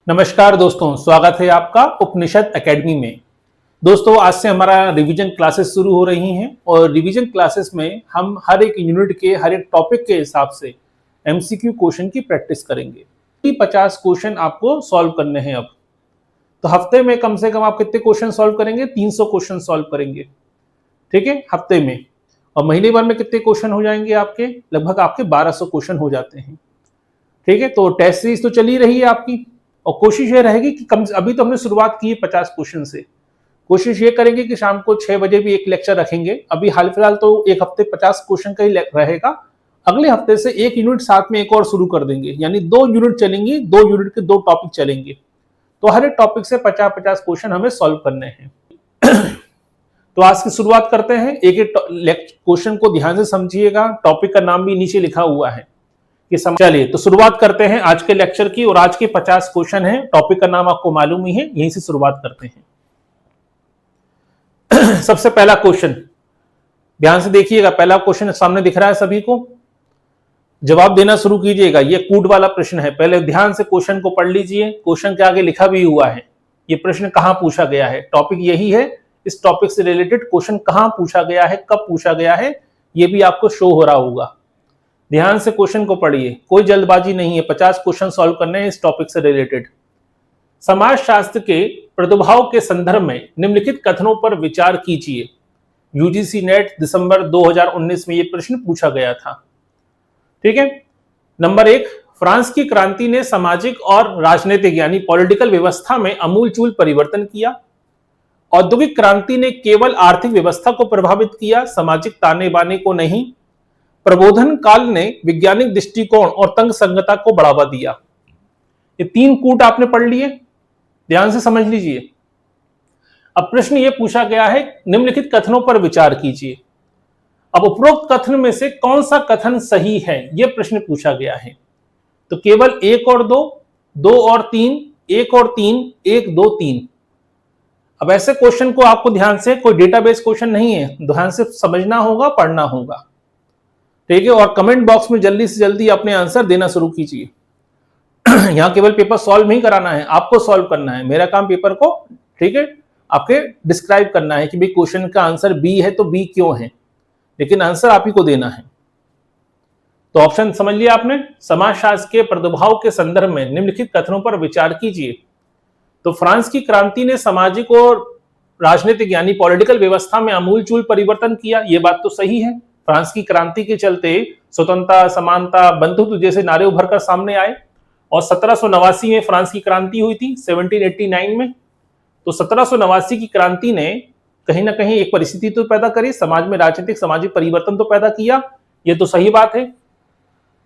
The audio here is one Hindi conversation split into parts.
नमस्कार दोस्तों, स्वागत है आपका उपनिषद एकेडमी में। दोस्तों, आज से हमारा रिवीजन क्लासेस शुरू हो रही हैं और रिवीजन क्लासेस में हम हर एक यूनिट के हर एक टॉपिक के हिसाब से एमसीक्यू क्वेश्चन की प्रैक्टिस करेंगे। 50 क्वेश्चन आपको सॉल्व करने हैं। अब तो हफ्ते में कम से कम आप कितने क्वेश्चन सॉल्व करेंगे? 300 क्वेश्चन सॉल्व करेंगे, ठीक है, हफ्ते में। और महीने भर में कितने क्वेश्चन हो जाएंगे आपके? लगभग आपके 1200 क्वेश्चन हो जाते हैं, ठीक है। तो टेस्ट सीरीज तो चली रही है आपकी और कोशिश ये रहेगी कि कम अभी तो हमने शुरुआत की है 50 क्वेश्चन से। कोशिश ये करेंगे कि शाम को 6 बजे भी एक लेक्चर रखेंगे। अभी हाल फिलहाल तो एक हफ्ते 50 क्वेश्चन का ही रहेगा। अगले हफ्ते से एक यूनिट साथ में एक और शुरू कर देंगे, यानी 2 यूनिट चलेंगी, 2 यूनिट के 2 टॉपिक चलेंगे। तो हर एक टॉपिक से 50-50 क्वेश्चन हमें सॉल्व करने हैं। तो आज की शुरुआत करते हैं। एक एक क्वेश्चन को ध्यान से समझिएगा। टॉपिक का नाम भी नीचे लिखा हुआ है कि चलिए तो शुरुआत करते हैं आज के लेक्चर की। और आज के 50 क्वेश्चन हैं। टॉपिक का नाम आपको मालूम ही है, यहीं से शुरुआत करते हैं। सबसे पहला क्वेश्चन ध्यान से देखिएगा। पहला क्वेश्चन सामने दिख रहा है सभी को, जवाब देना शुरू कीजिएगा। ये कूट वाला प्रश्न है। पहले ध्यान से क्वेश्चन को पढ़ लीजिए। क्वेश्चन के आगे लिखा भी हुआ है ये प्रश्न कहां पूछा गया है। टॉपिक यही है। इस टॉपिक से रिलेटेड क्वेश्चन कहां पूछा गया है, कब पूछा गया है, ये भी आपको शो हो रहा होगा। ध्यान से क्वेश्चन को पढ़िए, कोई जल्दबाजी नहीं है। 50 क्वेश्चन सॉल्व करने हैं इस टॉपिक से रिलेटेड। समाजशास्त्र के प्रादुर्भाव के संदर्भ में निम्नलिखित कथनों पर विचार कीजिए। यूजीसी नेट दिसंबर 2019 में यह प्रश्न पूछा गया था, ठीक है। नंबर 1, फ्रांस की क्रांति ने सामाजिक और राजनीतिक यानी पॉलिटिकल व्यवस्था में अमूलचूल परिवर्तन किया। औद्योगिक क्रांति ने केवल आर्थिक व्यवस्था को प्रभावित किया, सामाजिक ताने बाने को नहीं। प्रबोधन काल ने वैज्ञानिक दृष्टिकोण और तंग संगता को बढ़ावा दिया। ये 3 कूट आपने पढ़ लिए, ध्यान से समझ लीजिए। अब प्रश्न ये पूछा गया है, निम्नलिखित कथनों पर विचार कीजिए। अब उपरोक्त कथन में से कौन सा कथन सही है, यह प्रश्न पूछा गया है। तो केवल 1 और 2, 2 और 3, 1 और 3, 1, 2, 3। अब ऐसे क्वेश्चन को आपको ध्यान से, कोई डेटाबेस क्वेश्चन नहीं है, ध्यान से समझना होगा, पढ़ना होगा, ठीक है। और कमेंट बॉक्स में जल्दी से जल्दी अपने आंसर देना शुरू कीजिए। यहां केवल पेपर सॉल्व नहीं कराना है, आपको सॉल्व करना है। मेरा काम पेपर को, ठीक है, आपके डिस्क्राइब करना है कि भाई क्वेश्चन का आंसर बी है तो बी क्यों है, लेकिन आंसर आप ही को देना है। तो ऑप्शन समझ लिया आपने। समाजशास्त्र के प्रादुर्भाव के संदर्भ में निम्नलिखित कथनों पर विचार कीजिए। तो फ्रांस की क्रांति ने सामाजिक और राजनीतिक यानी पॉलिटिकल व्यवस्था में आमूलचूल परिवर्तन किया, यह बात तो सही है। फ्रांस की क्रांति के चलते स्वतंत्रता, समानता, बंधुत्व जैसे नारे उभर कर सामने आए। और 1789 में फ्रांस की क्रांति हुई थी, 1789 में। तो 1789 की क्रांति ने कहीं ना कहीं एक परिस्थिति तो पैदा करी, समाज में राजनीतिक सामाजिक परिवर्तन तो पैदा किया, ये तो सही बात है,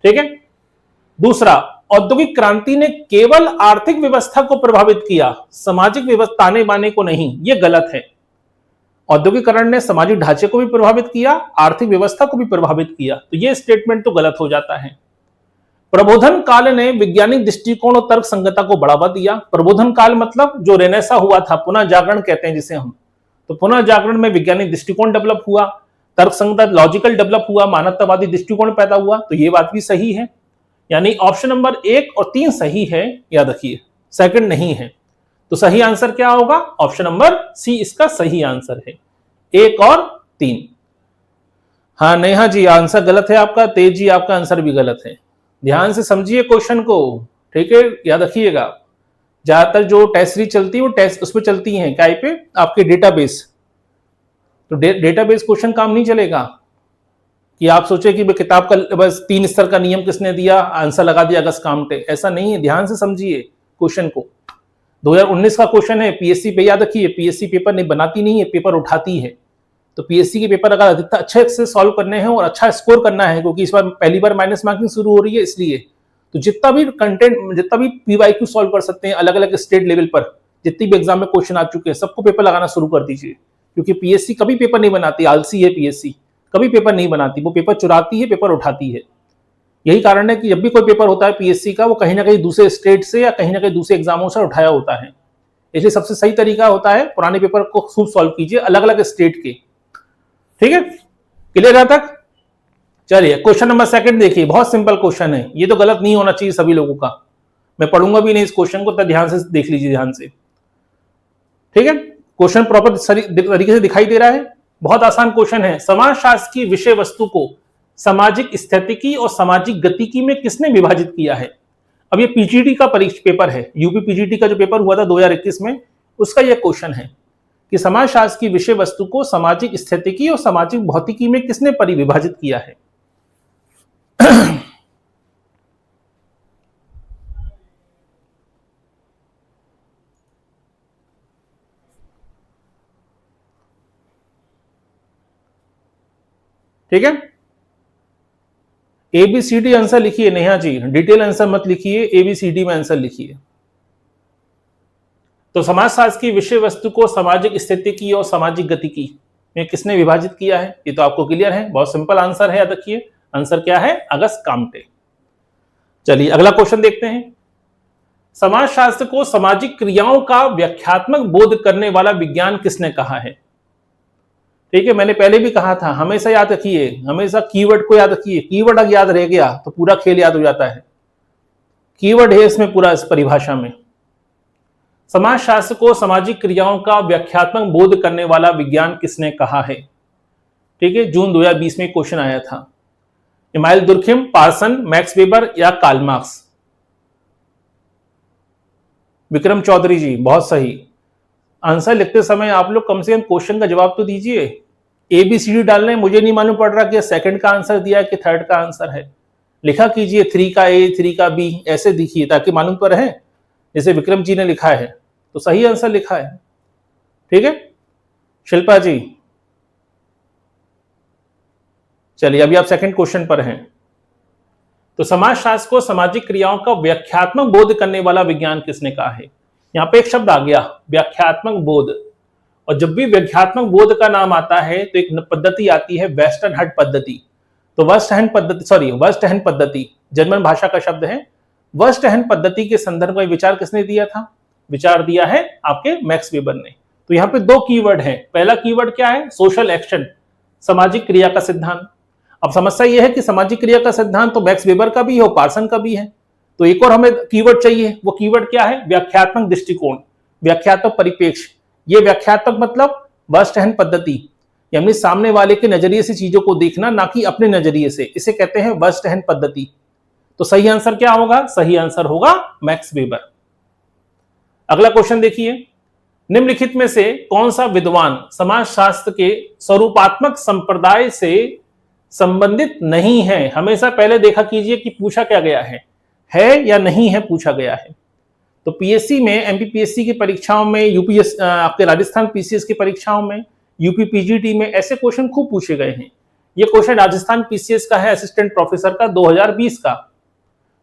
ठीक है। दूसरा, औद्योगिक क्रांति ने केवल आर्थिक व्यवस्था को प्रभावित किया, सामाजिक व्यवस्था ताने बाने को नहीं, यह गलत है। औद्योगिकरण ने सामाजिक ढांचे को भी प्रभावित किया, आर्थिक व्यवस्था को भी प्रभावित किया, तो यह स्टेटमेंट तो गलत हो जाता है। प्रबोधन काल ने वैज्ञानिक दृष्टिकोण और तर्क संगता को बढ़ावा दिया। प्रबोधन काल मतलब जो रेनेसा हुआ था, पुनः जागरण कहते हैं जिसे हम, तो पुनः जागरण में वैज्ञानिक दृष्टिकोण डेवलप हुआ, तर्क संगता लॉजिकल डेवलप हुआ, मानवतावादी दृष्टिकोण पैदा हुआ, तो यह बात भी सही है। यानी ऑप्शन नंबर 1 और 3 सही है, याद रखिए, सेकंड नहीं है। तो सही आंसर क्या होगा? ऑप्शन नंबर सी इसका सही आंसर है, 1 और 3। हाँ नेहा जी, आंसर गलत है आपका। तेज जी, आपका आंसर भी गलत है। ध्यान से समझिए क्वेश्चन को, ठीक है, याद रखिएगा। ज्यादातर जो टेस्ट सीरीज चलती है वो टेस्ट उस पर चलती है, क्या पे, आपके डेटाबेस। तो डेटाबेस क्वेश्चन काम नहीं चलेगा कि आप सोचे कि किताब का बस 3 स्तर का नियम किसने दिया, आंसर लगा दिया, अगस्त कामटे, ऐसा नहीं है। ध्यान से समझिए क्वेश्चन को। 2019 का क्वेश्चन है, पीएससी पे, याद रखिए, पीएससी पेपर नहीं बनाती नहीं है, पेपर उठाती है। तो पीएससी के पेपर अगर अधिकतर अच्छे से सॉल्व करने हैं और अच्छा स्कोर करना है, क्योंकि इस बार पहली बार माइनस मार्किंग शुरू हो रही है, इसलिए तो जितना भी कंटेंट, जितना भी पीवाईक्यू सॉल्व कर सकते हैं अलग अलग स्टेट लेवल पर, जितनी भी एग्जाम में क्वेश्चन आ चुके हैं, सबको पेपर लगाना शुरू कर दीजिए। क्योंकि पीएससी कभी पेपर नहीं बनाती, आलसी है पीएससी, कभी पेपर नहीं बनाती, वो पेपर चुराती है, पेपर उठाती है। यही कारण है कि जब भी कोई पेपर होता है पीएससी का, वो कहीं ना कहीं दूसरे स्टेट से या कहीं ना कहीं दूसरे एग्जामों से उठाया होता है। इसलिए सबसे सही तरीका होता है पुराने पेपर को खूब सॉल्व कीजिए, अलग अलग स्टेट के, ठीक है। क्लियर है तक? चलिए क्वेश्चन नंबर 2 देखिए, बहुत सिंपल क्वेश्चन है, ये तो गलत नहीं होना चाहिए सभी लोगों का। मैं पढ़ूंगा भी नहीं इस क्वेश्चन को, तो ध्यान से देख लीजिए, ध्यान से, ठीक है। क्वेश्चन प्रॉपर तरीके से दिखाई दे रहा है, बहुत आसान क्वेश्चन है। समाजशास्त्र की विषय वस्तु को सामाजिक स्थितिकी और सामाजिक गतिकी में किसने विभाजित किया है? अब ये पीजीटी का परीक्षा पेपर है, यूपी पीजीटी का जो पेपर हुआ था 2021 में, उसका यह क्वेश्चन है कि समाजशास्त्र की विषय वस्तु को सामाजिक स्थितिकी और सामाजिक भौतिकी में किसने परिविभाजित किया है? ठीक है, एबीसीडी आंसर लिखिए नेहा जी, डिटेल आंसर मत लिखिए, एबीसीडी में आंसर लिखिए। तो समाजशास्त्र की विषय वस्तु को सामाजिक स्थितिकी और सामाजिक गतिकी में किसने विभाजित किया है? ये तो आपको क्लियर है, बहुत सिंपल आंसर है, याद रखिए। आंसर क्या है? Auguste Comte. चलिए अगला क्वेश्चन देखते हैं। समाजशास्त्र को सामाजिक क्रियाओं का व्याख्यात्मक बोध करने वाला विज्ञान किसने कहा है? ठीक है, मैंने पहले भी कहा था, हमेशा याद रखिए, हमेशा कीवर्ड को याद रखिए। कीवर्ड अगर याद रह गया तो पूरा खेल याद हो जाता है। कीवर्ड है इसमें पूरा, इस परिभाषा में। समाजशास्त्र को सामाजिक क्रियाओं का व्याख्यात्मक बोध करने वाला विज्ञान किसने कहा है? ठीक है, जून 2020 में क्वेश्चन आया था। Emile Durkheim, Parson, Max Weber या कार्ल मार्क्स? विक्रम चौधरी जी, बहुत सही। आंसर लिखते समय आप लोग कम से कम क्वेश्चन का जवाब तो दीजिए। एबीसीडी डालने मुझे नहीं मालूम पड़ रहा कि सेकंड का आंसर दिया है कि थर्ड का आंसर है। लिखा कीजिए 3 का ए, 3 का बी, ऐसे दिखिए ताकि मालूम तो रहे। जैसे विक्रम जी ने लिखा है तो सही आंसर लिखा है। ठीक है शिल्पा जी, चलिए अभी आप सेकंड क्वेश्चन पर हैं। तो समाजशास्त्र को सामाजिक क्रियाओं का व्याख्यात्मक बोध करने वाला विज्ञान किसने कहा है? यहां पे एक शब्द आ गया, व्याख्यात्मक बोध। और जब भी व्याख्यात्मक बोध का नाम आता है तो एक पद्धति आती है वेस्टर्न हट पद्धति। तो वेस्टहैंड पद्धति जर्मन भाषा का शब्द है। वेस्टहैंड पद्धति के संदर्भ में विचार किसने दिया था? विचार दिया है आपके मैक्स वेबर ने। तो यहाँ पे 2 कीवर्ड है। पहला कीवर्ड क्या है? सोशल एक्शन, सामाजिक क्रिया का सिद्धांत। अब समस्या यह है कि सामाजिक क्रिया का सिद्धांत तो मैक्स वेबर का भी है और पार्सन का भी है। तो एक और हमें कीवर्ड चाहिए, वो कीवर्ड क्या है? व्याख्यात्मक दृष्टिकोण, व्याख्यात्मक परिप्रेक्ष्य। ये व्याख्यात्मक मतलब वेस्टहैंड पद्धति, यानी सामने वाले के नजरिए से चीजों को देखना, ना कि अपने नजरिए से। इसे कहते हैं वेस्टहैंड पद्धति। तो सही आंसर क्या होगा? सही आंसर होगा मैक्स वेबर। अगला क्वेश्चन देखिए, निम्नलिखित में से कौन सा विद्वान समाजशास्त्र के स्वरूपात्मक संप्रदाय से संबंधित नहीं है? हमेशा पहले देखा कीजिए कि पूछा क्या गया है या नहीं है पूछा गया है। तो पीएससी में, एमपीपीएससी की परीक्षाओं में, यूपीएस आपके राजस्थान पीसीएस की परीक्षाओं में, यूपी पीजीटी में ऐसे क्वेश्चन खूब पूछे गए हैं। ये क्वेश्चन राजस्थान पीसीएस का है, असिस्टेंट प्रोफेसर का, 2020 का।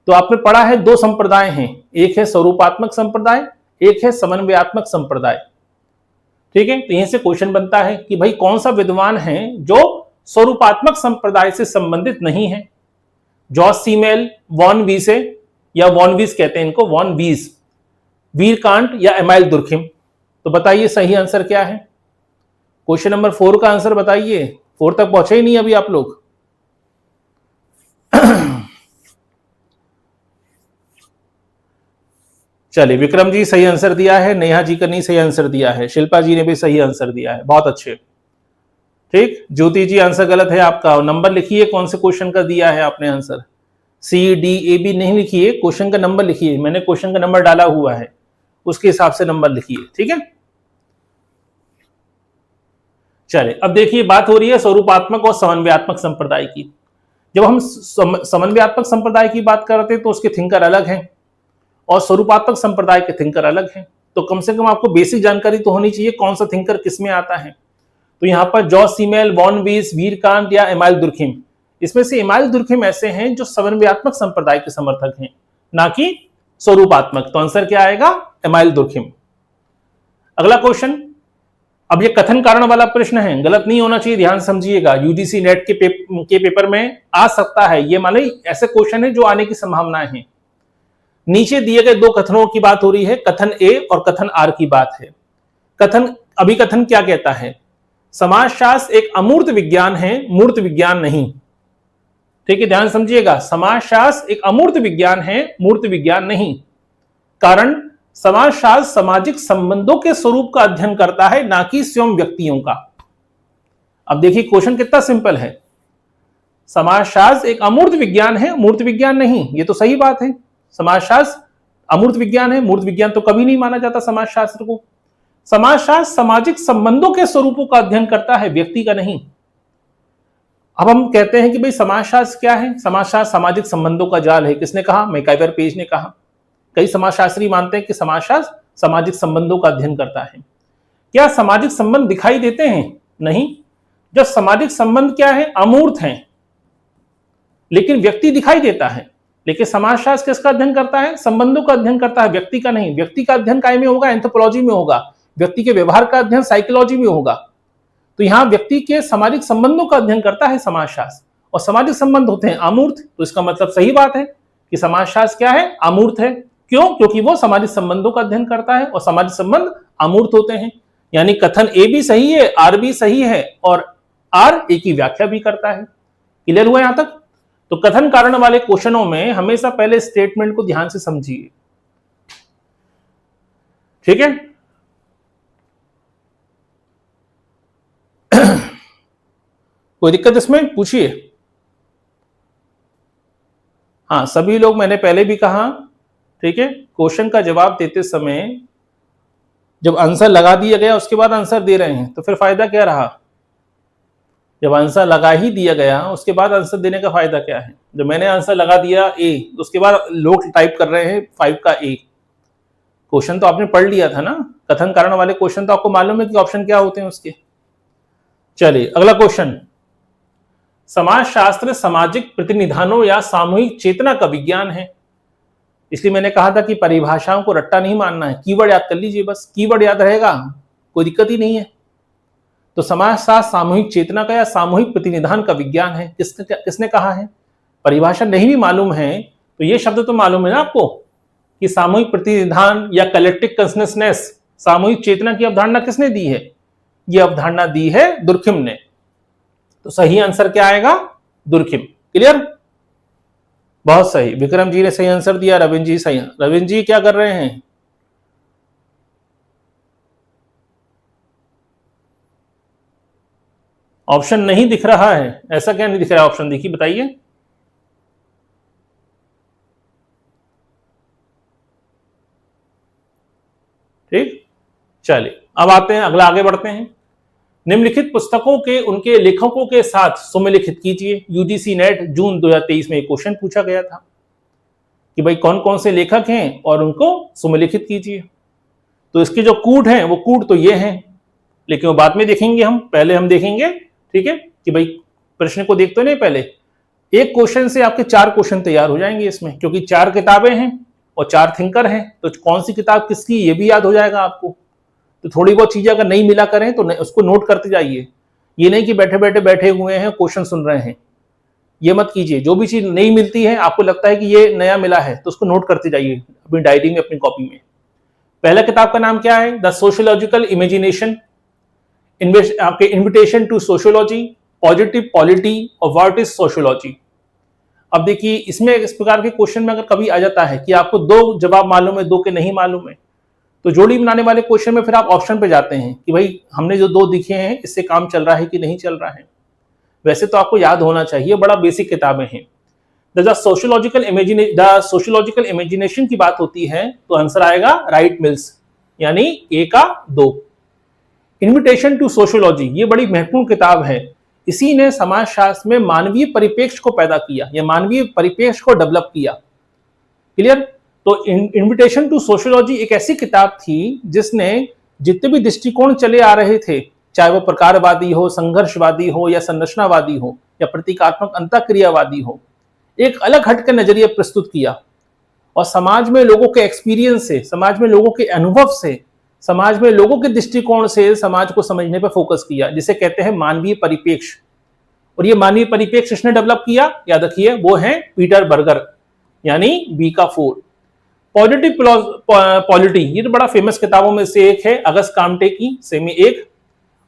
तो आपने पढ़ा है 2 संप्रदाय हैं, एक है स्वरूपात्मक संप्रदाय, एक है समन्वयात्मक संप्रदाय। ठीक है, तो यहीं से क्वेश्चन बनता है कि भाई कौन सा विद्वान है जो स्वरूपात्मक संप्रदाय से संबंधित नहीं है? जॉर्ज सीमेल, वॉन वीसे, या वॉन वीस कहते हैं इनको, वॉन वीस, वीरकांट या एमाइल दुर्खिम। तो बताइए सही आंसर क्या है? क्वेश्चन नंबर 4 का आंसर बताइए। 4 तक पहुंचे ही नहीं अभी आप लोग। चलिए विक्रम जी सही आंसर दिया है, नेहा जी का नहीं सही आंसर दिया है, शिल्पा जी ने भी सही आंसर दिया है, बहुत अच्छे। ठीक, ज्योति जी आंसर गलत है आपका। नंबर लिखिए कौन से क्वेश्चन का दिया है आपने answer. C D A B नहीं लिखिए, क्वेश्चन का नंबर लिखिए। मैंने क्वेश्चन का नंबर डाला हुआ है, उसके हिसाब से नंबर लिखिए। ठीक है, चलिए अब देखिए बात हो रही है स्वरूपात्मक और समन्वयात्मक संप्रदाय की। जब हम समन्वयात्मक संप्रदाय की बात करते हैं तो उसके थिंकर अलग हैं और स्वरूपात्मक संप्रदाय के थिंकर अलग हैं। तो कम से कम आपको बेसिक जानकारी तो होनी चाहिए कौन सा थिंकर किसमें आता है। तो यहाँ पर जॉर्ज सीमेल, वॉन वीस, वीरकांत या एमाइल दुर्खिम, इसमें से एमाइल दुर्खिम ऐसे हैं जो समन्वयात्मक संप्रदाय के समर्थक हैं, ना कि स्वरूपात्मक। तो आंसर क्या आएगा? Amyl Durkheim. अगला क्वेश्चन, अब ये कथन कारण वाला प्रश्न है, गलत नहीं होना चाहिए, ध्यान समझिएगा। यूजीसी नेट के पेपर में आ सकता है ये, माने ऐसे क्वेश्चन है जो आने की संभावनाएं हैं। नीचे दिए गए 2 कथनों की बात हो रही है, कथन ए और कथन आर की बात है। अभिकथन क्या कहता है? समाजशास्त्र एक अमूर्त विज्ञान है, मूर्त विज्ञान नहीं। ठीक है, ध्यान समझिएगा, समाजशास्त्र एक अमूर्त विज्ञान है, मूर्त विज्ञान नहीं। कारण समाजशास्त्र सामाजिक संबंधों के स्वरूप का अध्ययन करता है, ना कि स्वयं व्यक्तियों का। अब देखिए क्वेश्चन कितना सिंपल है। समाजशास्त्र एक अमूर्त विज्ञान है, मूर्त विज्ञान नहीं, ये तो सही बात है। समाजशास्त्र अमूर्त विज्ञान है, मूर्त विज्ञान तो कभी नहीं माना जाता समाजशास्त्र को। समाजशास्त्र सामाजिक संबंधों के स्वरूपों का अध्ययन करता है, व्यक्ति का नहीं। अब हम कहते हैं कि भाई समाजशास्त्र क्या है? समाजशास्त्र सामाजिक संबंधों का जाल है। किसने कहा? मैकाइवर पेज ने कहा। कई समाजशास्त्री मानते हैं कि समाजशास्त्र सामाजिक संबंधों का अध्ययन करता है। क्या सामाजिक संबंध दिखाई देते हैं? नहीं। जब सामाजिक संबंध क्या है? अमूर्त हैं, लेकिन व्यक्ति दिखाई देता है। लेकिन समाजशास्त्र किसका अध्ययन करता है? संबंधों का अध्ययन करता है, व्यक्ति का नहीं। व्यक्ति का अध्ययन काय में होगा? एंथ्रोपोलॉजी में होगा। व्यक्ति के व्यवहार का अध्ययन साइकोलॉजी में होगा। तो यहां व्यक्ति के सामाजिक संबंधों का अध्ययन करता है समाजशास्त्र, और सामाजिक संबंध होते हैं अमूर्त। तो इसका मतलब सही बात है कि समाजशास्त्र क्या है? अमूर्त है। क्यों? क्योंकि वो सामाजिक संबंधों का अध्ययन करता है और सामाजिक संबंध अमूर्त होते हैं। यानी कथन ए भी सही है, आर भी सही है, और आर ए की व्याख्या भी करता है। क्लियर हुआ यहां तक? तो कथन कारण वाले क्वेश्चनों में हमेशा पहले स्टेटमेंट को ध्यान से समझिए, ठीक है? कोई दिक्कत इसमें? पूछिए। हाँ, सभी लोग, मैंने पहले भी कहा, ठीक है, क्वेश्चन का जवाब देते समय जब आंसर लगा दिया गया उसके बाद आंसर दे रहे हैं तो फिर फायदा क्या रहा? जब आंसर लगा ही दिया गया उसके बाद आंसर देने का फायदा क्या है? जब मैंने आंसर लगा दिया ए, उसके बाद लोग टाइप कर रहे हैं 5 का ए। क्वेश्चन तो आपने पढ़ लिया था ना, कथन कारण वाले क्वेश्चन तो आपको मालूम है कि ऑप्शन क्या होते हैं उसके। चलिए अगला क्वेश्चन। समाजशास्त्र सामाजिक प्रतिनिधानों या सामूहिक चेतना का विज्ञान है। इसलिए मैंने कहा था कि परिभाषाओं को रट्टा नहीं मानना है, कीवर्ड याद कर लीजिए, बस कीवर्ड याद रहेगा, कोई दिक्कत ही नहीं है। तो समाजशास्त्र सामूहिक चेतना का या सामूहिक प्रतिनिधान का विज्ञान है। किसने कहा है? परिभाषा नहीं भी मालूम है तो ये शब्द तो मालूम है ना आपको कि सामूहिक प्रतिनिधान या कलेक्टिव कॉन्शसनेस, सामूहिक चेतना की अवधारणा किसने दी है? ये अवधारणा दी है दुर्खिम ने। तो सही आंसर क्या आएगा? दुर्खिम। क्लियर? बहुत सही, विक्रम जी ने सही आंसर दिया, रविंद्र जी सही। रविंद्र जी क्या कर रहे हैं? ऑप्शन नहीं दिख रहा है? ऐसा क्या नहीं दिख रहा है? ऑप्शन देखिए, बताइए। ठीक, चलिए अब आते हैं, अगला आगे बढ़ते हैं। निम्नलिखित पुस्तकों के उनके लेखकों के साथ सुमेलिखित कीजिए। यूजीसी नेट जून 2023 में एक क्वेश्चन पूछा गया था कि भाई कौन कौन से लेखक हैं और उनको सुमेलिखित कीजिए। तो इसके जो कूट हैं वो कूट तो ये हैं, लेकिन वो बाद में देखेंगे हम, पहले हम देखेंगे, ठीक है, कि भाई प्रश्न को देखते नहीं, पहले एक क्वेश्चन से आपके 4 क्वेश्चन तैयार हो जाएंगे इसमें, क्योंकि 4 किताबें हैं और 4 थिंकर हैं, तो कौन सी किताब किसकी ये भी याद हो जाएगा आपको। तो थोड़ी बहुत चीजें अगर नहीं मिला करें तो उसको नोट करते जाइए। ये नहीं कि बैठे हुए हैं क्वेश्चन सुन रहे हैं, ये मत कीजिए। जो भी चीज नहीं मिलती है, आपको लगता है कि ये नया मिला है, तो उसको नोट करते जाइए अपनी डायरी में, अपनी कॉपी में। पहला किताब का नाम क्या है? द सोशियोलॉजिकल इमेजिनेशन, आपके invitation to sociology, positive polity और व्हाट इज सोशियोलॉजी। अब देखिए इसमें इस प्रकार के क्वेश्चन में अगर कभी आ जाता है कि आपको 2 जवाब मालूम है, 2 के नहीं मालूम है, तो जोड़ी बनाने वाले क्वेश्चन में फिर आप ऑप्शन पे जाते हैं कि भाई हमने जो 2 दिखे हैं इससे काम चल रहा है कि नहीं चल रहा है। वैसे तो आपको याद होना चाहिए, बड़ा बेसिक किताबें हैं। द सोशियोलॉजिकल इमेजिनेशन की बात होती है तो आंसर आएगा राइट मिल्स, यानी ए का 2। इन्विटेशन टू सोशियोलॉजी, ये बड़ी महत्वपूर्ण किताब है। इसी ने समाजशास्त्र में मानवीय परिप्रेक्ष्य को पैदा किया या मानवीय परिप्रेक्ष्य को डेवलप किया। क्लियर? तो इन्विटेशन टू सोशियोलॉजी एक ऐसी किताब थी जिसने जितने भी दृष्टिकोण चले आ रहे थे, चाहे वो प्रकारवादी हो, संघर्षवादी हो या संरचनावादी हो या प्रतीकात्मक अंतःक्रियावादी हो, एक अलग हट के नजरिया प्रस्तुत किया और समाज में लोगों के एक्सपीरियंस से, समाज में लोगों के अनुभव से, समाज में लोगों के दृष्टिकोण से समाज को समझने पर फोकस किया, जिसे कहते हैं मानवीय परिप्रेक्ष्य। और ये मानवीय परिप्रेक्ष्य किसने डेवलप किया? याद रखिए, वो है पीटर बर्गर, यानी बी का 4। पॉजिटिव पॉलिटी, ये तो बड़ा फेमस किताबों में से एक है, अगस्त काम्टे की, सेमी 1।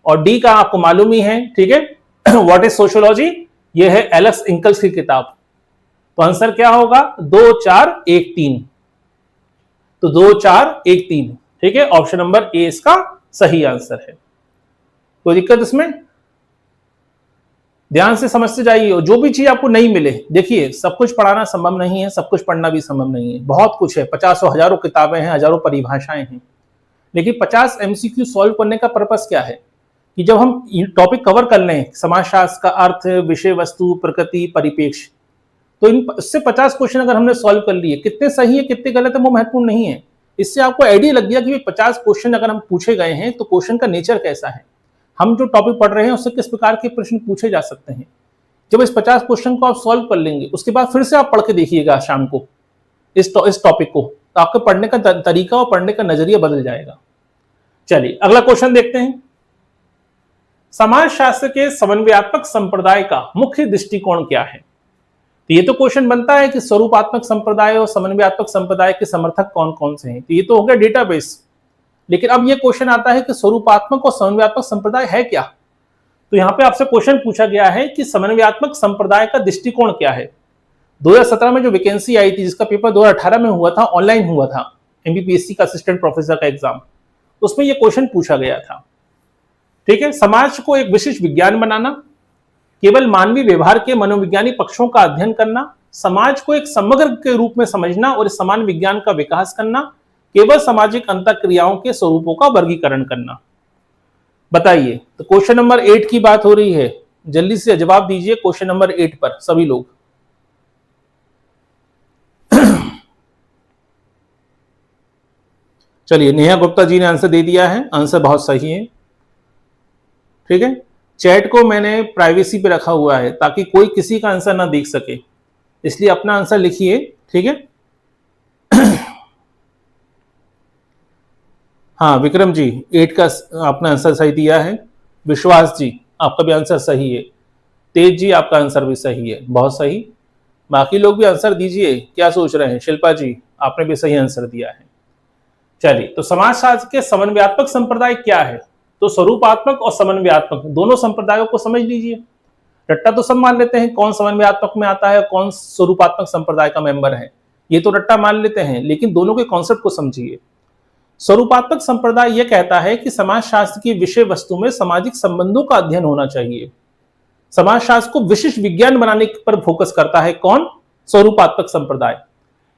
और डी का आपको मालूम ही है, ठीक है, व्हाट इज सोशियोलॉजी, ये है एलेक्स इंकल्स की किताब। तो आंसर क्या होगा? 2, 4, 1, 3। तो 2 4 1 3, ठीक है, ऑप्शन नंबर ए इसका सही आंसर है। कोई दिक्कत इसमें? ध्यान से समझते जाइए, और जो भी चीज आपको नहीं मिले, देखिए सब कुछ पढ़ाना संभव नहीं है, सब कुछ पढ़ना भी संभव नहीं है, बहुत कुछ है, 50 हजारों किताबें हैं, हजारों परिभाषाएं हैं, लेकिन 50 एमसीक्यू सॉल्व करने का पर्पस क्या है कि जब हम टॉपिक कवर कर लें, समाजशास्त्र का अर्थ, विषय वस्तु, प्रकृति, परिपेक्ष, तो इससे 50 क्वेश्चन अगर हमने सॉल्व कर लिए, कितने सही है कितने गलत है वो महत्वपूर्ण नहीं है, इससे आपको आइडिया लग गया कि 50 क्वेश्चन अगर हम पूछे गए हैं तो क्वेश्चन का नेचर कैसा है, हम जो टॉपिक पढ़ रहे हैं उससे किस प्रकार के प्रश्न पूछे जा सकते हैं। जब इस 50 क्वेश्चन को आप सॉल्व कर लेंगे, उसके बाद फिर से आप पढ़ के देखिएगा शाम को इस टॉपिक को, तो आपके पढ़ने का तरीका और पढ़ने का नजरिया बदल जाएगा। चलिए अगला क्वेश्चन देखते हैं। समाजशास्त्र के समन्वयात्मक संप्रदाय का मुख्य दृष्टिकोण क्या है? तो ये तो क्वेश्चन बनता है कि स्वरूपात्मक संप्रदाय और समन्वयात्मक संप्रदाय के समर्थक कौन कौन से हैं, तो ये तो हो गया डेटाबेस। लेकिन अब ये क्वेश्चन आता है कि स्वरूपात्मक और समन्वयात्मक संप्रदाय है क्या? तो यहाँ पे आपसे क्वेश्चन पूछा गया है कि समन्वयात्मक संप्रदाय का दृष्टिकोण क्या है। 2017 में जो वैकेंसी आई थी, जिसका पेपर 2018 में हुआ था, ऑनलाइन हुआ था, एमबीपीएससी का असिस्टेंट प्रोफेसर का एग्जाम, उसमें यह क्वेश्चन पूछा गया था। ठीक है, समाज को एक विशिष्ट विज्ञान बनाना, केवल मानवीय व्यवहार के मनोवैज्ञानिक पक्षों का अध्ययन करना, समाज को एक समग्र के रूप में समझना और इस समान विज्ञान का विकास करना, केवल सामाजिक अंतःक्रियाओं के स्वरूपों का वर्गीकरण करना। बताइए, तो क्वेश्चन नंबर 8 की बात हो रही है, जल्दी से जवाब दीजिए क्वेश्चन नंबर 8 पर सभी लोग। चलिए, नेहा गुप्ता जी ने आंसर दे दिया है, आंसर बहुत सही है। ठीक है, चैट को मैंने प्राइवेसी पे रखा हुआ है ताकि कोई किसी का आंसर ना देख सके, इसलिए अपना आंसर लिखिए। ठीक है, हाँ विक्रम जी 8 का आपने आंसर सही दिया है। विश्वास जी आपका भी आंसर सही है। तेज जी आपका आंसर भी सही है, बहुत सही। बाकी लोग भी आंसर दीजिए, क्या सोच रहे हैं? शिल्पा जी आपने भी सही आंसर दिया है। चलिए, तो समाजशास्त्र के समन्वयात्मक संप्रदाय क्या है? तो स्वरूपात्मक और समन्वयात्मक दोनों संप्रदायों को समझ लीजिए। रट्टा तो सब मान लेते हैं कौन समन्वयात्मक में आता है, कौन स्वरूपात्मक संप्रदाय का मेंबर है, ये तो रट्टा मान लेते हैं, लेकिन दोनों के कॉन्सेप्ट को समझिए। स्वरूपात्मक संप्रदाय यह कहता है कि समाजशास्त्र की विषय वस्तु में सामाजिक संबंधों का अध्ययन होना चाहिए। समाजशास्त्र को विशिष्ट विज्ञान बनाने पर फोकस करता है कौन? स्वरूपात्मक संप्रदाय।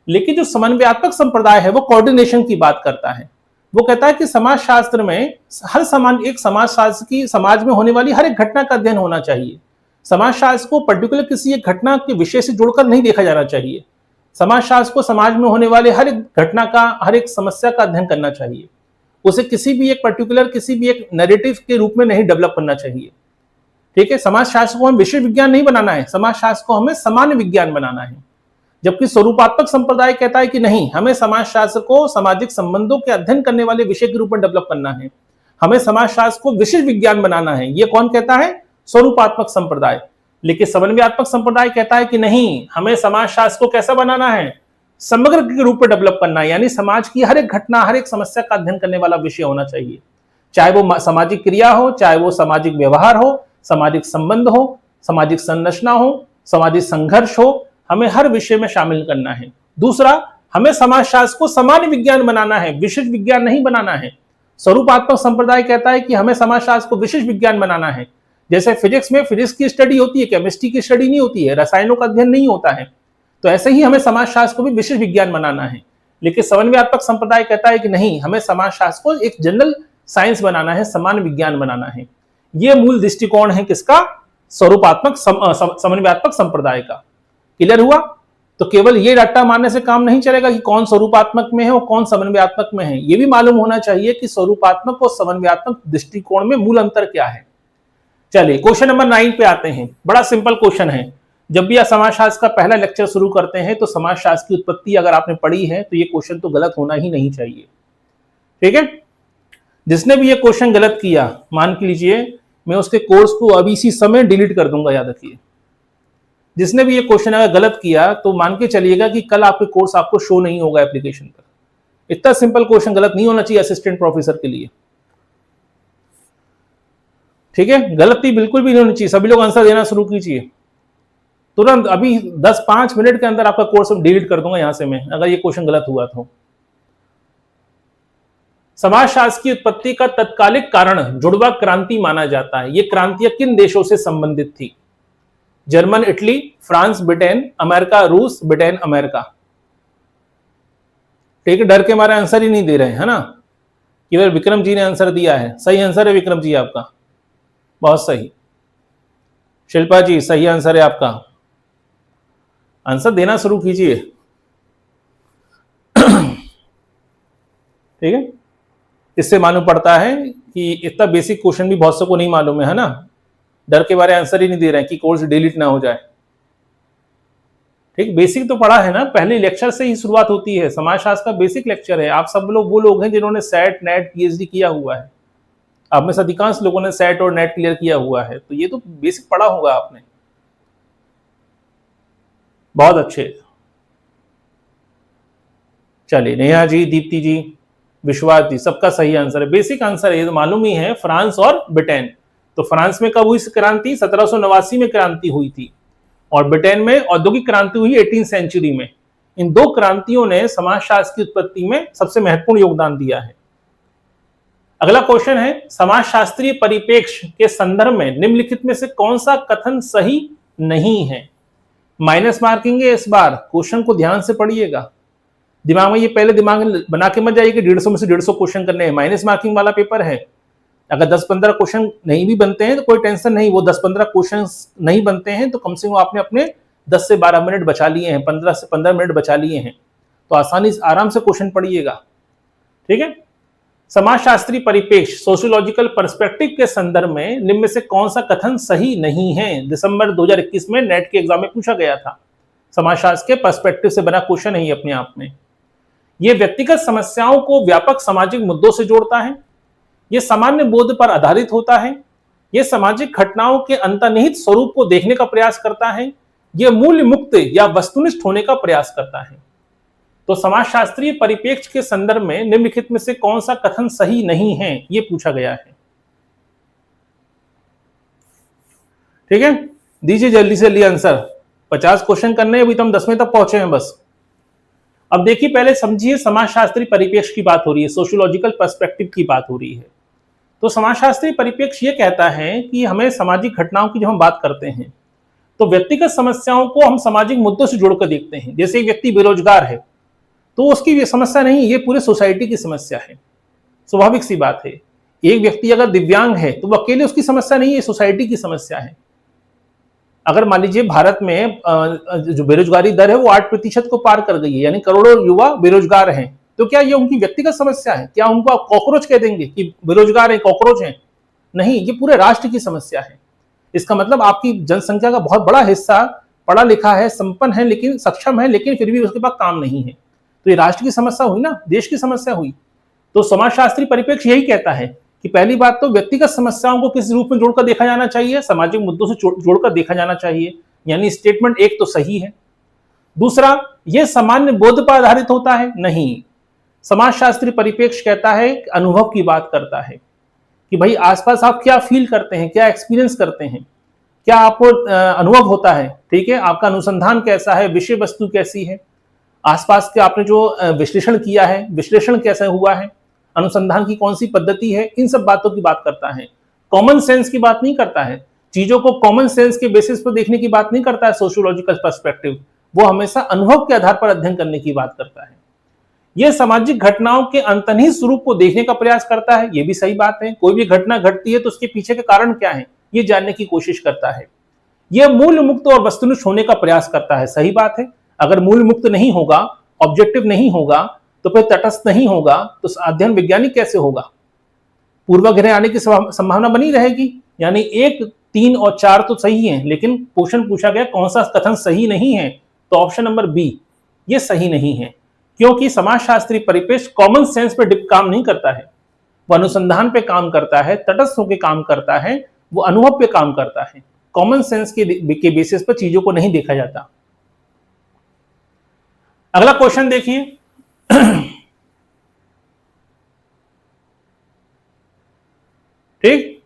लेकिन जो समन्वयात्मक संप्रदाय है वो कोऑर्डिनेशन की बात करता है। वो कहता है कि समाजशास्त्र में हर एक समाजशास्त्र की समाज में होने वाली हर एक घटना का अध्ययन होना चाहिए। समाजशास्त्र को पर्टिकुलर किसी एक घटना के विषय से जुड़कर नहीं देखा जाना चाहिए। समाजशास्त्र को समाज में होने वाले हर एक घटना का, हर एक समस्या का अध्ययन करना चाहिए। उसे किसी भी एक पर्टिकुलर, किसी भी एक नैरेटिव के रूप में नहीं डेवलप करना चाहिए। ठीक है, समाजशास्त्र को हमें विषय विज्ञान नहीं बनाना है, समाजशास्त्र को हमें सामान्य विज्ञान बनाना है। जबकि स्वरूपात्मक संप्रदाय कहता है कि नहीं, हमें समाजशास्त्र को सामाजिक संबंधों के अध्ययन करने वाले विषय के रूप में डेवलप करना है, हमें समाजशास्त्र को विशिष्ट विज्ञान बनाना है। ये कौन कहता है? स्वरूपात्मक संप्रदाय। लेकिन समन्वयात्मक संप्रदाय कहता है कि नहीं, हमें समाजशास्त्र को कैसा बनाना है? समग्र के रूप में डेवलप करना है, यानी समाज की हर एक घटना, हर एक समस्या का अध्ययन करने वाला विषय होना चाहिए। चाहे वो सामाजिक क्रिया हो, चाहे वो सामाजिक व्यवहार हो, सामाजिक संबंध हो, सामाजिक संरचना हो, सामाजिक संघर्ष हो, हमें हर विषय में शामिल करना है। दूसरा, हमें समाजशास्त्र को सामान्य विज्ञान बनाना है, विशिष्ट विज्ञान नहीं बनाना है। स्वरूपात्मक संप्रदाय कहता है कि हमें समाजशास्त्र को विशिष्ट विज्ञान बनाना है। जैसे फिजिक्स में फिजिक्स की स्टडी होती है, केमिस्ट्री की स्टडी नहीं होती है, रसायनों का अध्ययन नहीं होता है, तो ऐसे ही हमें समाजशास्त्र को भी विशिष्ट विज्ञान बनाना है। लेकिन समन्वयात्मक संप्रदाय कहता है कि नहीं, हमें समाजशास्त्र को एक जनरल साइंस बनाना है, सामान्य विज्ञान बनाना है। यह मूल दृष्टिकोण है किसका? स्वरूपात्मक समन्वयात्मक संप्रदाय का। क्लियर हुआ? तो केवल ये रट्टा मारने से काम नहीं चलेगा कि कौन स्वरूपात्मक में है और कौन समन्वयात्मक में है। यह भी मालूम होना चाहिए कि स्वरूपात्मक और समन्वयात्मक दृष्टिकोण में मूल अंतर क्या है। चलिए, क्वेश्चन नंबर 9 पे आते हैं। बड़ा सिंपल क्वेश्चन है। जब भी आप समाजशास्त्र का पहला लेक्चर शुरू करते हैं तो समाजशास्त्र की उत्पत्ति अगर आपने पढ़ी है तो ये क्वेश्चन तो गलत होना ही नहीं चाहिए। ठीक है, जिसने भी ये क्वेश्चन गलत किया, मान के लीजिए मैं उसके कोर्स को अभी इसी समय डिलीट कर दूंगा, याद रखिए। जिसने भी ये क्वेश्चन अगर गलत किया तो मान के चलिएगा कि कल आपके कोर्स आपको शो नहीं होगा एप्लीकेशन पर। इतना सिंपल क्वेश्चन गलत नहीं होना चाहिए असिस्टेंट प्रोफेसर के लिए। ठीक है, गलती बिल्कुल भी नहीं होनी चाहिए। सभी लोग आंसर देना शुरू कीजिए तुरंत, अभी 10-5 मिनट के अंदर आपका कोर्स डिलीट कर दूंगा यहां से मैं, अगर ये क्वेश्चन गलत हुआ तो। समाजशास्त्र की उत्पत्ति का तत्कालिक कारण जुड़वा क्रांति माना जाता है। ये क्रांतियां किन देशों से संबंधित थी? German, Italy, France, Britain, America, रूस, ब्रिटेन, अमेरिका। ठीक है, डर के मारे आंसर ही नहीं दे रहे हैं, है ना? केवल विक्रम जी ने आंसर दिया है। सही आंसर है विक्रम जी आपका, बहुत सही। शिल्पा जी सही आंसर है आपका, आंसर देना शुरू कीजिए। ठीक है, इससे मालूम पड़ता है कि इतना बेसिक क्वेश्चन भी बहुत से को नहीं मालूम है ना? डर के बारे आंसर ही नहीं दे रहे हैं कि कोर्स डिलीट ना हो जाए। ठीक, बेसिक तो पढ़ा है ना, पहले लेक्चर से ही शुरुआत होती है। समाजशास्त्र का बेसिक लेक्चर है। आप सब लोग वो लोग हैं जिन्होंने सेट, नेट, पीएचडी किया हुआ है। आप में से अधिकांश लोगों ने सेट और नेट क्लियर किया हुआ है, तो ये तो बेसिक पढ़ा होगा आपने। बहुत अच्छे, चलिए नेहा जी, दीप्ति जी, विश्वास जी, सबका सही आंसर है। बेसिक आंसर है, ये तो मालूम ही है, फ्रांस और ब्रिटेन। तो फ्रांस में कब हुई क्रांति? 1789 में क्रांति हुई थी, और ब्रिटेन में औद्योगिक क्रांति हुई 18वीं सेंचुरी में। इन दो क्रांतियों ने समाजशास्त्र की उत्पत्ति में सबसे महत्वपूर्ण योगदान दिया है। अगला क्वेश्चन है, समाजशास्त्रीय परिप्रेक्ष्य के संदर्भ में निम्नलिखित में से कौन सा कथन सही नहीं है? माइनस मार्किंग है इस बार, क्वेश्चन को ध्यान से पढ़िएगा। दिमाग में ये पहले दिमाग बना के मत जाइए कि 150 में से 150 क्वेश्चन करने हैं। माइनस मार्किंग वाला पेपर है। अगर 10-15 क्वेश्चन नहीं भी बनते हैं तो कोई टेंशन नहीं, वो 10-15 क्वेश्चन नहीं बनते हैं तो कम से कम आपने अपने 10 से 12 मिनट बचा लिए हैं, 15 से 15 मिनट बचा लिए हैं, तो आसानी से आराम से क्वेश्चन पढ़िएगा। ठीक है, समाजशास्त्री परिप्रेक्ष्य, सोशियोलॉजिकल पर्सपेक्टिव के संदर्भ में निम्न में से कौन सा कथन सही नहीं है? दिसंबर 2021 में नेट के एग्जाम में पूछा गया था। समाजशास्त्र के पर्सपेक्टिव से बना क्वेश्चन है ये अपने आप में। ये व्यक्तिगत समस्याओं को व्यापक सामाजिक मुद्दों से जोड़ता है, ये सामान्य बोध पर आधारित होता है, ये सामाजिक घटनाओं के अंतर्निहित स्वरूप को देखने का प्रयास करता है, ये मूल्य मुक्त या वस्तुनिष्ठ होने का प्रयास करता है। तो समाजशास्त्रीय परिप्रेक्ष्य के संदर्भ में निम्नलिखित में से कौन सा कथन सही नहीं है, ये पूछा गया है। ठीक है, दीजिए जल्दी से जल्दी आंसर। 50 क्वेश्चन करने हैं, अभी तो हम 10वें तक पहुंचे हैं बस। अब देखिए, पहले समझिए, समाजशास्त्री परिप्रेक्ष्य की बात हो रही है, सोशियोलॉजिकल पर्सपेक्टिव की बात हो रही है। तो समाजशास्त्री परिप्रेक्ष्य ये कहता है कि हमें सामाजिक घटनाओं की जब हम बात करते हैं तो व्यक्तिगत समस्याओं को हम सामाजिक मुद्दों से जोड़कर देखते हैं। जैसे एक व्यक्ति बेरोजगार है तो उसकी समस्या नहीं, ये पूरे सोसाइटी की समस्या है। स्वाभाविक सी बात है। एक व्यक्ति अगर दिव्यांग है तो वो अकेले उसकी समस्या नहीं है, सोसाइटी की समस्या है। अगर मान लीजिए भारत में जो बेरोजगारी दर है वो 8% को पार कर गई है, यानी करोड़ों युवा बेरोजगार हैं, तो क्या ये उनकी व्यक्तिगत समस्या है? क्या उनको आप कॉकरोच कह देंगे कि बेरोजगार है, कॉकरोच है? नहीं, ये पूरे राष्ट्र की समस्या है। इसका मतलब आपकी जनसंख्या का बहुत बड़ा हिस्सा पढ़ा लिखा है, संपन्न है, लेकिन सक्षम है, लेकिन फिर भी उसके पास काम नहीं है। तो ये राष्ट्र की समस्या हुई ना, देश की समस्या हुई। तो समाजशास्त्री परिप्रेक्ष्य यही कहता है कि पहली बात तो व्यक्तिगत समस्याओं को किस रूप में जोड़कर देखा जाना चाहिए, सामाजिक मुद्दों से जोड़कर देखा जाना चाहिए, यानी स्टेटमेंट एक तो सही है। दूसरा, यह सामान्य बोध पर आधारित होता है? नहीं, समाजशास्त्री परिप्रेक्ष्य कहता है, अनुभव की बात करता है कि भाई आसपास आप क्या फील करते हैं, क्या एक्सपीरियंस करते हैं, क्या आपको अनुभव होता है। ठीक है, आपका अनुसंधान कैसा है, विषय वस्तु कैसी है, आसपास के आपने जो विश्लेषण किया है, विश्लेषण कैसा हुआ है, अनुसंधान की कौन सी पद्धति है, इन सब बातों की बात करता है। कॉमन सेंस की बात नहीं करता है, चीजों को कॉमन सेंस के बेसिस पर देखने की बात नहीं करता है। सोशियोलॉजिकल पर्सपेक्टिव वो हमेशा अनुभव के आधार पर अध्ययन करने की बात करता है। यह सामाजिक घटनाओं के अंतर्निहित स्वरूप को देखने का प्रयास करता है, यह भी सही बात है। कोई भी घटना घटती है तो उसके पीछे के कारण क्या है, ये जानने की कोशिश करता है। यह मूल्य मुक्त और वस्तुनिष्ठ होने का प्रयास करता है, सही बात है। अगर मूल्य मुक्त नहीं होगा, ऑब्जेक्टिव नहीं होगा, तो फिर तटस्थ नहीं होगा, तो अध्ययन वैज्ञानिक कैसे होगा? पूर्वाग्रह आने की संभावना बनी रहेगी। यानी 1, 3 और 4 तो सही है, लेकिन क्वेश्चन पूछा गया कौन सा कथन सही नहीं है, तो ऑप्शन नंबर बी ये सही नहीं है, क्योंकि समाजशास्त्री परिप्रेक्ष्य कॉमन सेंस पे काम नहीं करता है, वो अनुसंधान पे काम करता है, तटस्थ होकर काम करता है, वो अनुभव पे काम करता है। कॉमन सेंस के बेसिस पर चीजों को नहीं देखा जाता। अगला क्वेश्चन देखिए, ठीक,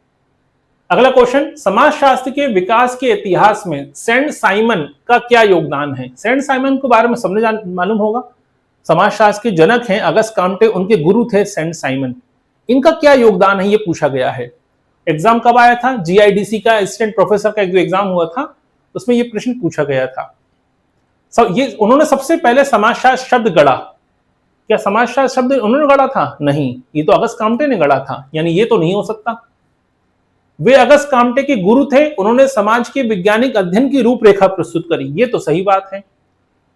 अगला क्वेश्चन, समाजशास्त्र के विकास के इतिहास में सेंट साइमन का क्या योगदान है? सेंट साइमन के बारे में सबने मालूम होगा। समाजशास्त्र के जनक हैं अगस्त काम्टे, उनके गुरु थे सेंट साइमन। इनका क्या योगदान है ये पूछा गया है। एग्जाम कब आया था? जीआईडीसी का असिस्टेंट प्रोफेसर का एक जो एग्जाम हुआ था उसमें ये प्रश्न पूछा गया था। ये उन्होंने सबसे पहले समाजशास्त्र शब्द गढ़ा। क्या समाजशास्त्र शब्द उन्होंने गढ़ा था? नहीं, ये तो अगस्त काम्टे ने गढ़ा था, यानी ये तो नहीं हो सकता। वे अगस्त काम्टे के गुरु थे, उन्होंने समाज के वैज्ञानिक अध्ययन की रूपरेखा प्रस्तुत करी, ये तो सही बात है।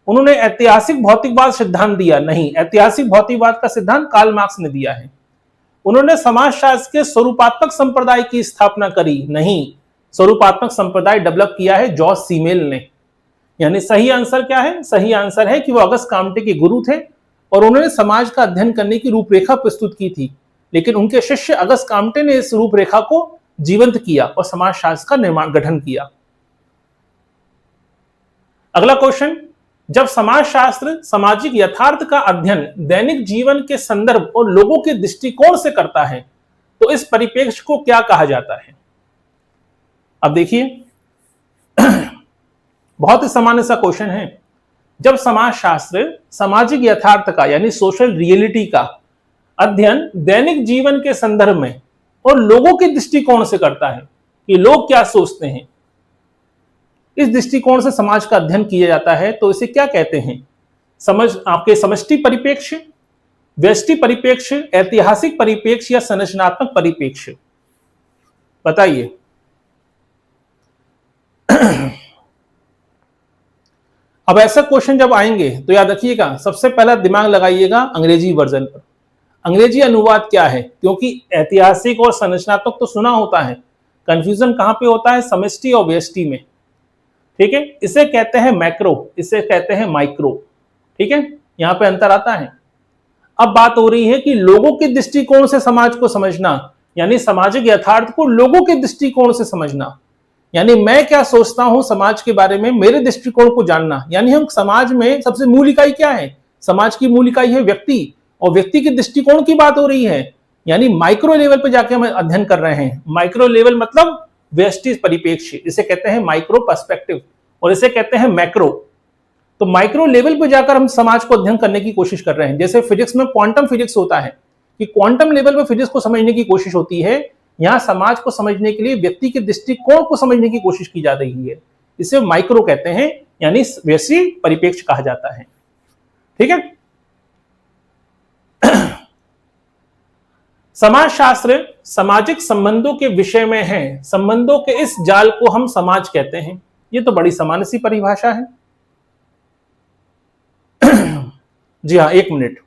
उन्होंने ऐतिहासिक भौतिकवाद सिद्धांत दिया, नहीं, ऐतिहासिक भौतिकवाद का सिद्धांत कार्ल मार्क्स ने दिया है। उन्होंने समाजशास्त्र के स्वरूपात्मक संप्रदाय की स्थापना करी, नहीं, स्वरूपात्मक संप्रदाय डेवलप किया है जॉर्ज सीमेल ने। यानी सही आंसर क्या है? सही आंसर है कि वो अगस्त काम्टे के गुरु थे और उन्होंने समाज का अध्ययन करने की रूपरेखा प्रस्तुत की थी, लेकिन उनके शिष्य अगस्त काम्टे ने इस रूपरेखा को जीवंत किया और समाजशास्त्र का निर्माण गठन किया। अगला क्वेश्चन, जब समाजशास्त्र सामाजिक यथार्थ का अध्ययन दैनिक जीवन के संदर्भ और लोगों के दृष्टिकोण से करता है तो इस परिप्रेक्ष्य को क्या कहा जाता है? अब देखिए बहुत ही सामान्य सा क्वेश्चन है। जब समाजशास्त्र सामाजिक यथार्थ का यानी सोशल रियलिटी का अध्ययन दैनिक जीवन के संदर्भ में और लोगों के दृष्टिकोण से करता है कि लोग क्या सोचते हैं, इस दृष्टिकोण से समाज का अध्ययन किया जाता है तो इसे क्या कहते हैं? आपके समष्टि परिप्रेक्ष्य, व्यष्टि परिप्रेक्ष्य, ऐतिहासिक परिप्रेक्ष्य या संरचनात्मक परिप्रेक्ष्य? बताइए। अब ऐसा क्वेश्चन जब आएंगे तो याद रखिएगा, सबसे पहला दिमाग लगाइएगा अंग्रेजी वर्जन पर। अंग्रेजी अनुवाद क्या है? क्योंकि ऐतिहासिक और संरचनात्मक तो सुना होता है, कंफ्यूजन कहां पे होता है? समष्टि और व्यष्टि में। ठीक है, इसे कहते हैं मैक्रो, इसे कहते हैं माइक्रो। ठीक है, यहां पे अंतर आता है। अब बात हो रही है कि लोगों के दृष्टिकोण से समाज को समझना, यानी सामाजिक यथार्थ को लोगों के दृष्टिकोण से समझना, यानी मैं क्या सोचता हूं समाज के बारे में, मेरे दृष्टिकोण को जानना। यानी हम समाज में सबसे मूल इकाई क्या है? समाज की मूल इकाई है व्यक्ति, और व्यक्ति के दृष्टिकोण की बात हो रही है, यानी माइक्रो लेवल पे जाके हम अध्ययन कर रहे हैं। माइक्रो लेवल मतलब व्यष्टि परिप्रेक्ष्य, इसे कहते हैं माइक्रो पर्सपेक्टिव और इसे कहते हैं मैक्रो। तो माइक्रो लेवल पे जाकर हम समाज को अध्ययन करने की कोशिश कर रहे हैं। जैसे फिजिक्स में क्वांटम फिजिक्स होता है कि क्वांटम लेवल पे फिजिक्स को समझने की कोशिश होती है, यहां समाज को समझने के लिए व्यक्ति के दृष्टिकोण को समझने की कोशिश की जा रही है, इसे माइक्रो कहते हैं, यानी व्यष्टि परिप्रेक्ष्य कहा जाता है। ठीक है, समाजशास्त्र सामाजिक संबंधों के विषय में है, संबंधों के इस जाल को हम समाज कहते हैं। ये तो बड़ी सामान्य सी परिभाषा है। जी हाँ, एक मिनट।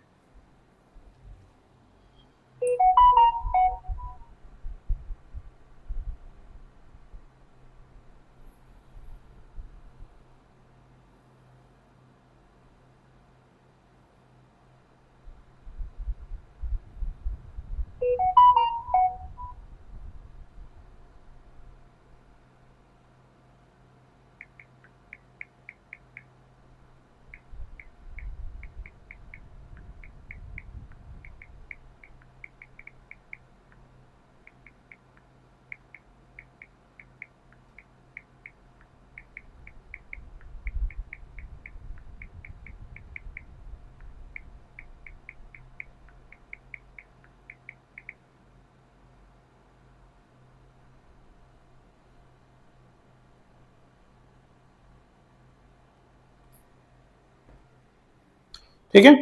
ठीक है,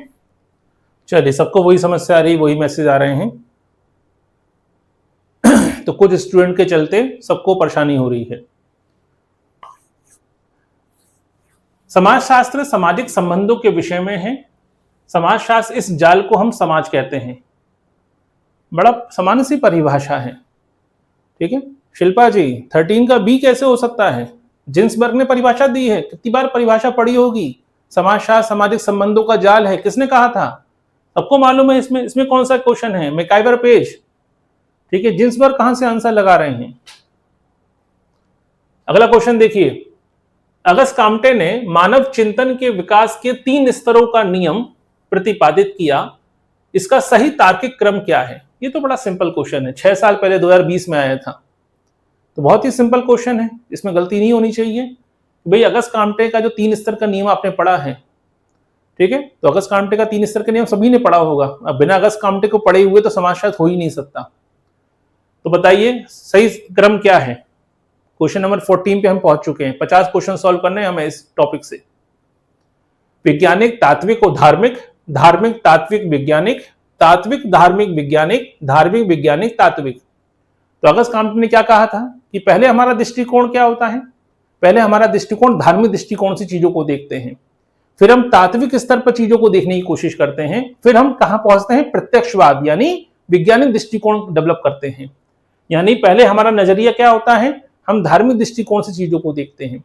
चलिए, सबको वही समस्या आ रही, वही मैसेज आ रहे हैं। तो कुछ स्टूडेंट के चलते सबको परेशानी हो रही है। समाजशास्त्र सामाजिक संबंधों के विषय में है, समाजशास्त्र इस जाल को हम समाज कहते हैं। बड़ा सामान्य सी परिभाषा है। ठीक है, शिल्पा जी 13 का बी कैसे हो सकता है? जिन्सबर्ग ने परिभाषा दी है, कितनी बार परिभाषा पढ़ी होगी। समाजशास्त्र सामाजिक संबंधों का जाल है, किसने कहा था? सबको मालूम है। इसमें कौन सा क्वेश्चन है? MacIver page. ठीक है, जिन्सबर्ग कहां से आंसर लगा रहे हैं? अगला क्वेश्चन देखिए, अगस्त काम्टे ने मानव चिंतन के विकास के 3 स्तरों का नियम प्रतिपादित किया, इसका सही तार्किक क्रम क्या है? ये तो बड़ा सिंपल क्वेश्चन है, 6 साल पहले 2020 में आया था, तो बहुत ही सिंपल क्वेश्चन है, इसमें गलती नहीं होनी चाहिए। भाई अगस्त काम्टे का जो 3 स्तर का नियम आपने पढ़ा है, ठीक है, तो अगस्त कामटे का 3 स्तर का नियम सभी ने पढ़ा होगा। अब बिना अगस्त कामटे को पढ़े हुए तो समाजशास्त्र हो ही नहीं सकता। तो बताइए सही क्रम क्या है। क्वेश्चन नंबर 14 पे हम पहुंच चुके हैं। 50 क्वेश्चन सॉल्व करने हैं हमें इस टॉपिक से। वैज्ञानिक, तात्विक और धार्मिक, धार्मिक, तात्विक, वैज्ञानिक, तात्विक, धार्मिक, वैज्ञानिक, धार्मिक, वैज्ञानिक, तात्विक। तो अगस्त कामटे ने क्या कहा था कि पहले हमारा दृष्टिकोण क्या होता है, पहले हमारा दृष्टिकोण धार्मिक दृष्टिकोण से चीजों को देखते हैं, फिर हम तात्विक स्तर पर चीजों को देखने की कोशिश करते हैं, फिर हम कहां पहुंचते हैं, प्रत्यक्षवाद यानी वैज्ञानिक दृष्टिकोण डेवलप करते हैं। यानी पहले हमारा नजरिया क्या होता है, हम धार्मिक दृष्टिकोण से चीजों को देखते हैं,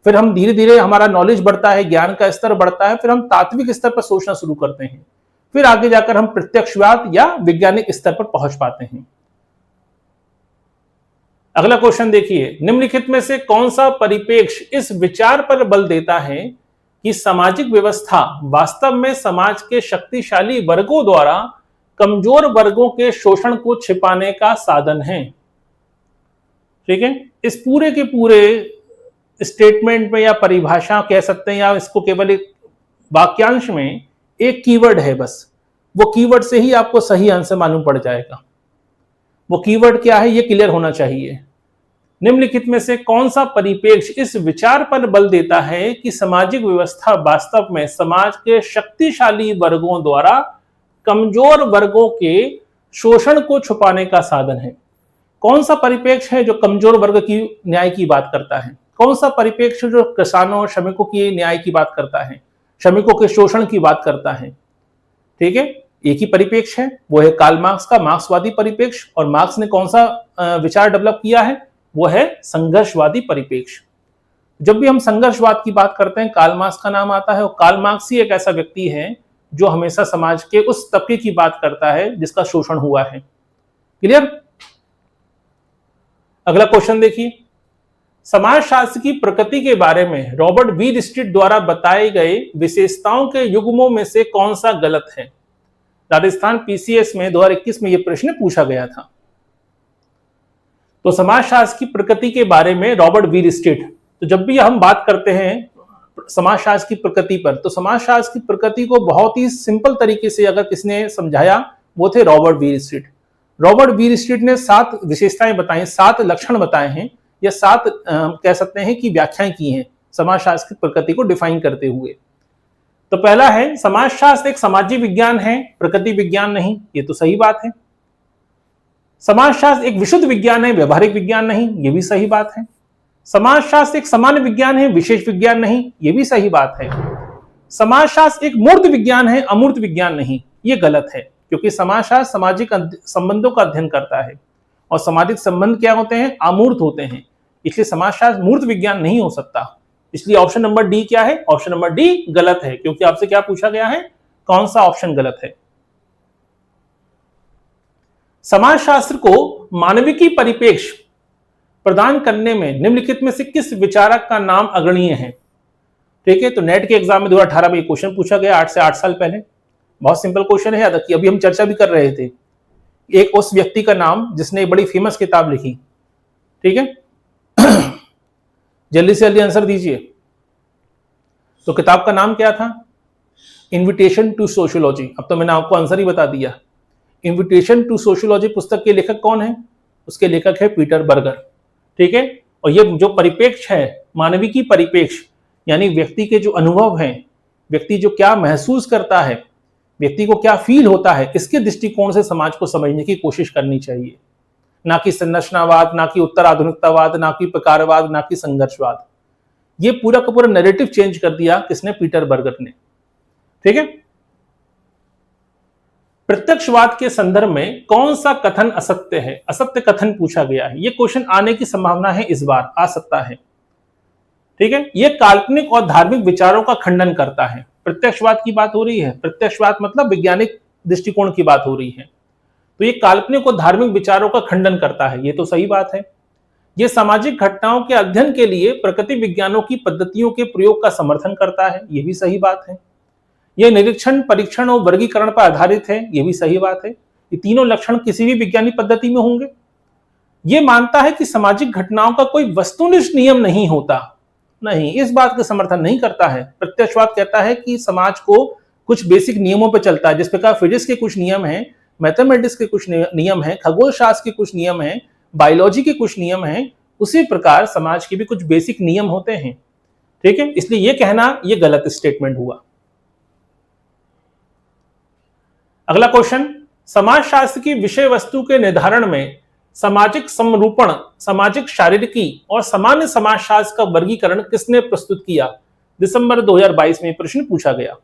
फिर हम धीरे धीरे हमारा नॉलेज बढ़ता है, ज्ञान का स्तर बढ़ता है, फिर हम तात्विक स्तर पर सोचना शुरू करते हैं, फिर आगे जाकर हम प्रत्यक्षवाद या वैज्ञानिक स्तर पर पहुंच पाते हैं। अगला क्वेश्चन देखिए, निम्नलिखित में से कौन सा परिप्रेक्ष्य इस विचार पर बल देता है कि सामाजिक व्यवस्था वास्तव में समाज के शक्तिशाली वर्गों द्वारा कमजोर वर्गों के शोषण को छिपाने का साधन है। ठीक है, इस पूरे के पूरे स्टेटमेंट में या परिभाषा कह सकते हैं या इसको केवल एक वाक्यांश में एक कीवर्ड है, बस वो कीवर्ड से ही आपको सही आंसर मालूम पड़ जाएगा। वो कीवर्ड क्या है ये क्लियर होना चाहिए। निम्नलिखित में से कौन सा परिप्रेक्ष्य इस विचार पर बल देता है कि सामाजिक व्यवस्था वास्तव में समाज के शक्तिशाली वर्गों द्वारा कमजोर वर्गों के शोषण को छुपाने का साधन है। कौन सा परिप्रेक्ष्य है जो कमजोर वर्ग की न्याय की बात करता है, कौन सा परिप्रेक्ष्य जो किसानों और श्रमिकों की न्याय की बात करता है, श्रमिकों के शोषण की बात करता है। ठीक है, एक ही परिप्रेक्ष्य है, वो है कार्ल मार्क्स का मार्क्सवादी परिप्रेक्ष्य। और मार्क्स ने कौन सा विचार डेवलप किया है, वो है संघर्षवादी परिप्रेक्ष्य। जब भी हम संघर्षवाद की बात करते हैं कार्ल मार्क्स का नाम आता है, और कार्ल मार्क्स ही एक ऐसा व्यक्ति है जो हमेशा समाज के उस तबके की बात करता है जिसका शोषण हुआ है। क्लियर। अगला क्वेश्चन देखिए, समाजशास्त्र की प्रकृति के बारे में रॉबर्ट वीरस्ट्रीट द्वारा बताए गए विशेषताओं के युग्मों में से कौन सा गलत है। राजस्थान पीसीएस में 2021 में यह प्रश्न पूछा गया था। तो समाजशास्त्र की प्रकृति के बारे में रॉबर्ट वीरस्ट्रीट, तो जब भी हम बात करते हैं समाजशास्त्र की प्रकृति पर, तो समाजशास्त्र की प्रकृति को बहुत ही सिंपल तरीके से अगर किसने समझाया वो थे रॉबर्ट वीरस्ट्रीट। रॉबर्ट वीरस्ट्रीट ने 7 विशेषताएं बताई, 7 लक्षण बताए हैं, या 7 कह सकते हैं कि व्याख्याएं की हैं समाजशास्त्र की प्रकृति को डिफाइन करते हुए। तो पहला है, समाजशास्त्र एक सामाजिक विज्ञान है, प्रकृति विज्ञान नहीं। ये तो सही बात है। समाजशास्त्र एक विशुद्ध विज्ञान है, व्यवहारिक विज्ञान नहीं। ये भी सही बात है। समाजशास्त्र एक सामान्य विज्ञान है, विशेष विज्ञान नहीं। ये भी सही बात है। समाजशास्त्र एक मूर्त विज्ञान है, अमूर्त विज्ञान नहीं। ये गलत है, क्योंकि समाजशास्त्र सामाजिक संबंधों का अध्ययन करता है, और सामाजिक संबंध क्या होते हैं, अमूर्त होते हैं। इसलिए समाजशास्त्र मूर्त विज्ञान नहीं हो सकता। इसलिए ऑप्शन नंबर डी क्या है, ऑप्शन नंबर डी गलत है, क्योंकि आपसे क्या पूछा गया है, कौन सा ऑप्शन गलत है। समाजशास्त्र को मानविकी परिप्रेक्ष्य प्रदान करने में निम्नलिखित में से किस विचारक का नाम अग्रणीय है। ठीक है, तो नेट के एग्जाम में 2018 में क्वेश्चन पूछा गया, 8 से 8 साल पहले। बहुत सिंपल क्वेश्चन है, याद रखिए। अभी हम चर्चा भी कर रहे थे एक उस व्यक्ति का नाम जिसने एक बड़ी फेमस किताब लिखी। ठीक है, जल्दी से जल्दी आंसर दीजिए। तो किताब का नाम क्या था, इन्विटेशन टू सोशियोलॉजी। अब तो मैंने आपको आंसर ही बता दिया। इन्विटेशन टू सोशियोलॉजी पुस्तक के लेखक कौन है, उसके लेखक है पीटर बर्गर। ठीक है, और ये जो परिप्रेक्ष्य है मानविकी परिप्रेक्ष्य, यानी व्यक्ति के जो अनुभव हैं, व्यक्ति जो क्या महसूस करता है, व्यक्ति को क्या फील होता है, इसके दृष्टिकोण से समाज को समझने की कोशिश करनी चाहिए। ना कि संरचनावाद, ना कि उत्तर आधुनिकतावाद, ना कि प्रकारवाद, ना कि संघर्षवाद। ये पूरा का पूरा नैरेटिव चेंज कर दिया किसने, पीटर बर्गर ने। ठीक है, प्रत्यक्षवाद के संदर्भ में कौन सा कथन असत्य है, असत्य कथन पूछा गया है। यह क्वेश्चन आने की संभावना है, इस बार आ सकता है। ठीक है, यह काल्पनिक और धार्मिक विचारों का खंडन करता है। प्रत्यक्षवाद की बात हो रही है, प्रत्यक्षवाद मतलब वैज्ञानिक दृष्टिकोण की बात हो रही है। तो ये काल्पनिक और धार्मिक विचारों का खंडन करता है, ये तो सही बात है। यह सामाजिक घटनाओं के अध्ययन के लिए प्रकृति विज्ञानों की पद्धतियों के प्रयोग का समर्थन करता है, यह भी सही बात है। यह निरीक्षण, परीक्षण और वर्गीकरण पर आधारित है, यह भी सही बात है। ये तीनों लक्षण किसी भी वैज्ञानिक पद्धति में होंगे। यह मानता है कि सामाजिक घटनाओं का कोई वस्तुनिष्ठ नियम नहीं होता, नहीं, इस बात का समर्थन नहीं करता है। प्रत्यक्षवाद कहता है कि समाज को कुछ बेसिक नियमों पर चलता है। जिस प्रकार फिजिक्स के कुछ नियम हैं, मैथमेटिक्स के कुछ नियम हैं, खगोल शास्त्र के कुछ नियम हैं, बायोलॉजी के कुछ नियम हैं, उसी प्रकार समाज के भी कुछ बेसिक नियम होते हैं। ठीक है, इसलिए यह कहना यह गलत स्टेटमेंट हुआ। अगला क्वेश्चन, समाजशास्त्र की विषय वस्तु के निर्धारण में सामाजिक समरूपण, सामाजिक शारीरिकी और सामान्य समाजशास्त्र का वर्गीकरण किसने प्रस्तुत किया? दिसंबर 2022 में प्रश्न पूछा गया।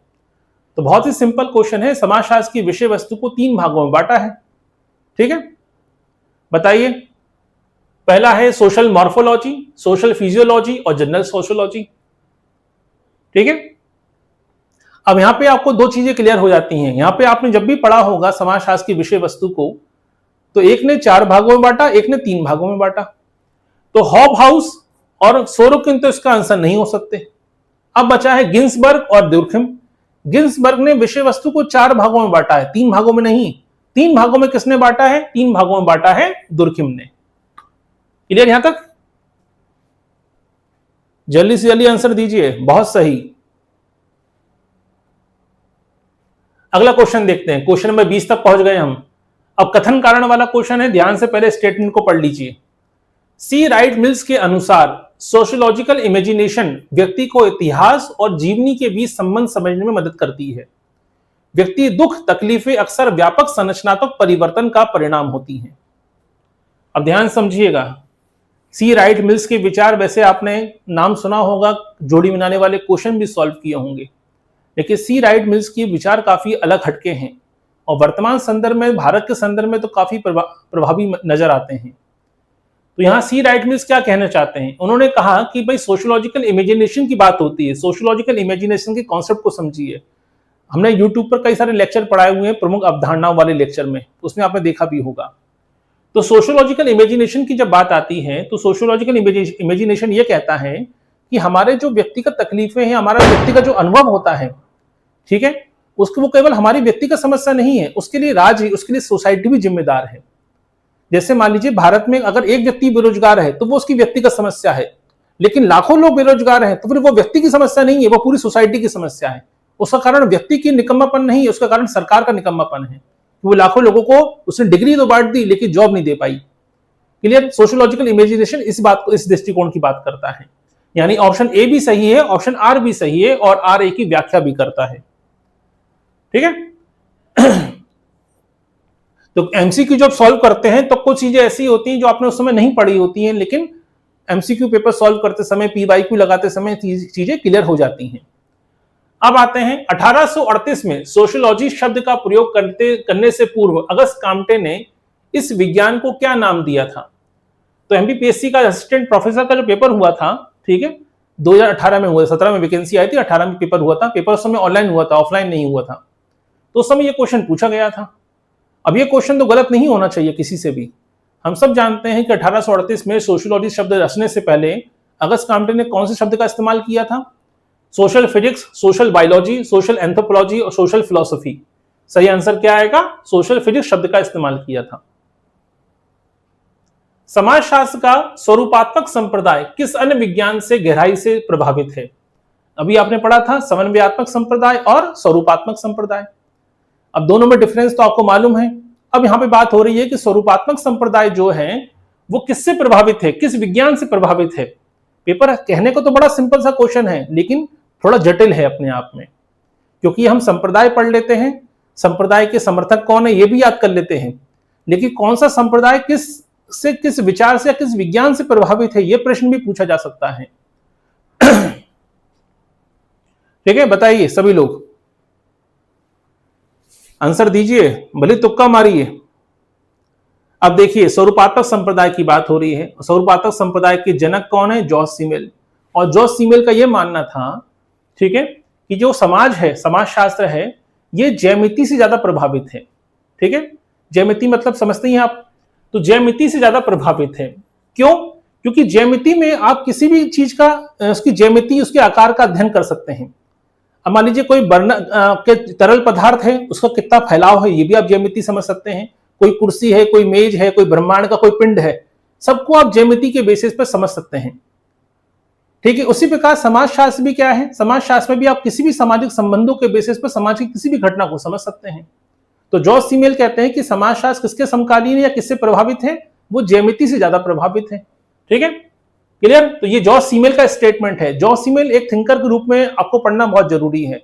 तो बहुत ही सिंपल क्वेश्चन है, समाजशास्त्र की विषय वस्तु को 3 भागों में बांटा है। ठीक है, बताइए। पहला है सोशल मॉर्फोलॉजी, सोशल फिजियोलॉजी और जनरल सोशियोलॉजी। ठीक है, अब यहां पे आपको 2 चीजें क्लियर हो जाती हैं। यहां पे आपने जब भी पढ़ा होगा समाजशास्त्र की विषय वस्तु को, तो एक ने 4 भागों में बांटा, एक ने 3 भागों में बांटा। तो हॉबहाउस और सोरोकिन तो इसका आंसर नहीं हो सकते। अब बचा है गिन्सबर्ग और दुर्खिम। गिन्सबर्ग ने विषय वस्तु को 4 भागों में बांटा है, 3 भागों में नहीं। 3 भागों में किसने बांटा है? 3 भागों में बांटा है दुर्खिम ने। क्लियर यहां तक? जल्दी से जल्दी आंसर दीजिए। बहुत सही। अगला क्वेश्चन देखते हैं, क्वेश्चन नंबर 20 तक पहुंच गए हम। अब कथन कारण वाला क्वेश्चन है, ध्यान से पहले स्टेटमेंट को पढ़ लीजिए। सी राइट मिल्स के अनुसार सोशियोलॉजिकल इमेजिनेशन व्यक्ति को इतिहास और जीवनी के बीच संबंध समझने में मदद करती है। व्यक्ति दुख तकलीफें अक्सर व्यापक संरचनात्मक परिवर्तन का परिणाम होती हैं। अब ध्यान समझिएगा, सी राइट मिल्स के विचार, वैसे आपने नाम सुना होगा, जोड़ी बनाने वाले क्वेश्चन भी सॉल्व किए होंगे, लेकिन सी राइट मिल्स के विचार काफी अलग हटके हैं और वर्तमान संदर्भ में, भारत के संदर्भ में तो काफी प्रभावी नजर आते हैं। तो यहां सी राइट मिल्स क्या कहना चाहते हैं? उन्होंने कहा कि भाई सोशियोलॉजिकल इमेजिनेशन की बात होती है, सोशियोलॉजिकल इमेजिनेशन के कॉन्सेप्ट को समझिए। हमने यूट्यूब पर कई सारे लेक्चर पढ़ाए हुए हैं प्रमुख अवधारणाओं वाले लेक्चर में, उसमें आपने देखा भी होगा। तो सोशियोलॉजिकल इमेजिनेशन की जब बात आती है तो सोशियोलॉजिकल इमेजिनेशन ये कहता है कि हमारे जो व्यक्तिगत तकलीफें हैं, हमारा व्यक्तिगत जो अनुभव होता है, ठीक है, उसको वो केवल हमारी व्यक्तिगत समस्या नहीं है, उसके लिए राज्य, उसके लिए सोसाइटी भी जिम्मेदार है। जैसे मान लीजिए भारत में अगर एक व्यक्ति बेरोजगार है तो वो उसकी व्यक्तिगत समस्या है, लेकिन लाखों लोग बेरोजगार हैं तो फिर वो व्यक्ति की समस्या नहीं है, वो पूरी सोसाइटी की समस्या है। उसका कारण व्यक्ति की निकम्मापन नहीं है, उसका कारण सरकार का निकम्मापन है। वो लाखों लोगों को उसने डिग्री तो बांट दी लेकिन जॉब नहीं दे पाई। क्लियर? सोशियोलॉजिकल इमेजिनेशन इस बात को, इस दृष्टिकोण की बात करता है। यानी ऑप्शन ए भी सही है, ऑप्शन आर भी सही है और आर ए की व्याख्या भी करता है। ठीक है। तो एमसीक्यू जब सॉल्व करते हैं तो कुछ चीजें ऐसी होती हैं जो आपने उस समय नहीं पढ़ी होती हैं, लेकिन एमसीक्यू पेपर सॉल्व करते समय, पीवाईक्यू लगाते समय चीजें क्लियर हो जाती हैं। अब आते हैं 1838 में सोशियोलॉजी शब्द का प्रयोग करने से पूर्व अगस्त काम्टे ने इस विज्ञान को क्या नाम दिया था? तो एमपीपीएससी का असिस्टेंट प्रोफेसर का जो पेपर हुआ था, ठीक है, 2018 में हुआ, 17 में वैकेंसी आई थी, 18 में पेपर हुआ था। पेपर उस समय ऑनलाइन हुआ था, ऑफलाइन नहीं हुआ था। तो उस समय यह क्वेश्चन पूछा गया था। अब ये क्वेश्चन तो गलत नहीं होना चाहिए किसी से भी। हम सब जानते हैं कि 1838 में सोशियोलॉजी शब्द रचने से पहले अगस्त काम्टे ने कौन से शब्द का इस्तेमाल किया था? Social physics, social biology, social anthropology और सोशल फिलॉसफी। सही आंसर क्या आएगा? सोशल फिजिक्स शब्द का इस्तेमाल किया था। समाजशास्त्र का स्वरूपात्मक संप्रदाय किस अन्य विज्ञान से गहराई से प्रभावित है? अभी आपने पढ़ा था समन्वयात्मक संप्रदाय और स्वरूपात्मक संप्रदाय। अब दोनों में डिफरेंस तो आपको मालूम है। अब यहां पे बात हो रही है कि स्वरूपात्मक संप्रदाय जो है वो किससे प्रभावित है, किस विज्ञान से प्रभावित है। पेपर कहने को तो बड़ा सिंपल सा क्वेश्चन है, लेकिन थोड़ा जटिल है अपने आप में, क्योंकि हम संप्रदाय पढ़ लेते हैं, संप्रदाय के समर्थक कौन है ये भी याद कर लेते हैं, लेकिन कौन सा संप्रदाय किस विचार से या किस विज्ञान से प्रभावित है, यह प्रश्न भी पूछा जा सकता है। ठीक है, बताइए सभी लोग, आंसर दीजिए, भले तुक्का मारिए। अब देखिए, स्वरूपात्मक संप्रदाय की बात हो रही है। स्वरूपात्मक संप्रदाय के जनक कौन है? जॉर्ज सीमेल। और जॉर्ज सीमेल का यह मानना था, ठीक है, कि जो समाज है, समाजशास्त्र है, ये ज्यामिति से ज्यादा प्रभावित है। ठीक है, ज्यामिति मतलब समझते हैं आप? तो ज्यामिति से ज्यादा प्रभावित है। क्यों? क्योंकि ज्यामिति में आप किसी भी चीज का, उसकी ज्यामिति, उसके आकार का अध्ययन कर सकते हैं। अब मान लीजिए कोई तरल पदार्थ है, उसका कितना फैलाव है, ये भी आप ज्यामिति समझ सकते हैं। कोई कुर्सी है, कोई मेज है, कोई ब्रह्मांड का कोई पिंड है, सबको आप ज्यामिति के बेसिस पर समझ सकते हैं। ठीक है। उसी प्रकार समाजशास्त्र भी क्या है, समाजशास्त्र में भी आप किसी भी सामाजिक संबंधों के बेसिस पर समाज की किसी भी घटना को समझ सकते हैं। तो जॉर्ज सीमेल कहते हैं कि समाजशास्त्र किसके समकालीन है या किससे प्रभावित है, वो ज्यामिति से ज्यादा प्रभावित है। ठीक है, क्लियर। तो ये जॉर्ज सीमेल का स्टेटमेंट है। जॉर्ज सीमेल एक थिंकर के रूप में आपको पढ़ना बहुत जरूरी है।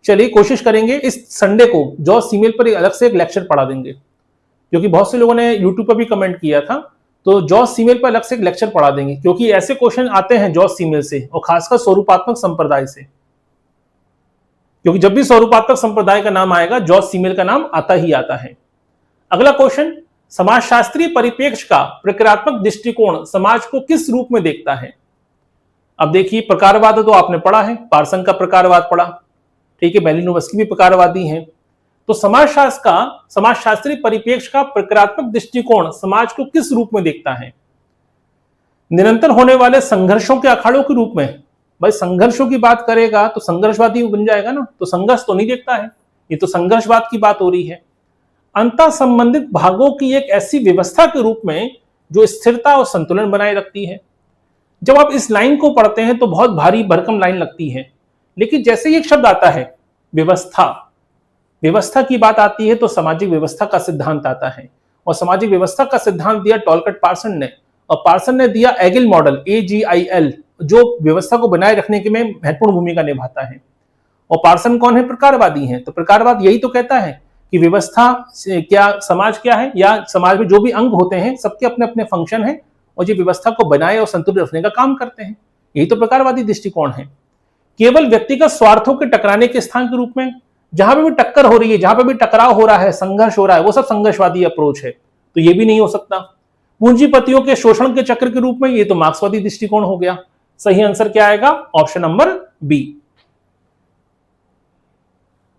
चलिए कोशिश करेंगे इस संडे को जॉर्ज सीमेल पर अलग से एक लेक्चर पढ़ा देंगे, क्योंकि बहुत से लोगों ने यूट्यूब पर भी कमेंट किया था। तो जॉर्ज सीमेल पर अलग से एक लेक्चर पढ़ा देंगे, क्योंकि ऐसे क्वेश्चन आते हैं जॉर्ज सीमेल से, और खासकर स्वरूपात्मक संप्रदाय से, क्योंकि जब भी स्वरूपात्मक संप्रदाय का नाम आएगा जॉर्ज सीमेल का नाम आता ही आता है। अगला क्वेश्चन, समाजशास्त्रीय परिप्रेक्ष्य का प्रकारात्मक दृष्टिकोण समाज को किस रूप में देखता है। अब देखिए, प्रकारवाद तो आपने पढ़ा है, पार्सन का प्रकारवाद पढ़ा, ठीक है, मैलिनोवस्की भी प्रकारवादी हैं। तो समाजशास्त्र का, समाजशास्त्रीय परिप्रेक्ष्य का प्रकारात्मक दृष्टिकोण समाज को किस रूप में देखता है। निरंतर होने वाले संघर्षों के अखाड़ों के रूप में। भाई संघर्षों की बात करेगा तो संघर्षवादी बन जाएगा ना, तो संघर्ष तो नहीं देखता है, ये तो संघर्षवाद की बात हो रही है। अंतर संबंधित भागों की एक ऐसी व्यवस्था के रूप में जो स्थिरता और संतुलन बनाए रखती है। जब आप इस लाइन को पढ़ते हैं तो बहुत भारी भरकम लाइन लगती है, लेकिन जैसे ही एक शब्द आता है व्यवस्था, व्यवस्था की बात आती है तो सामाजिक व्यवस्था का सिद्धांत आता है, और सामाजिक व्यवस्था का सिद्धांत दिया टॉलकट पार्सन ने, और पार्सन ने दिया एगिल मॉडल, AGIL, जो व्यवस्था को बनाए रखने के में महत्वपूर्ण भूमिका निभाता है। और पार्सन कौन है, प्रकारवादी है। तो प्रकारवाद यही तो कहता है कि व्यवस्था क्या, समाज क्या है, या समाज में जो भी अंग होते हैं सबके अपने अपने फंक्शन है, और ये व्यवस्था को बनाए और संतुलित रखने का काम करते हैं। यही तो प्रकारवादी दृष्टिकोण है। केवल व्यक्तिगत स्वार्थों के टकराने के स्थान के रूप में, जहां पे भी टक्कर हो रही है, जहां पे भी टकराव हो रहा है, संघर्ष हो रहा है, वो सब संघर्षवादी अप्रोच है, तो ये भी नहीं हो सकता। पूंजीपतियों के शोषण के चक्र के रूप में, ये तो मार्क्सवादी दृष्टिकोण हो गया। सही आंसर क्या आएगा, ऑप्शन नंबर बी।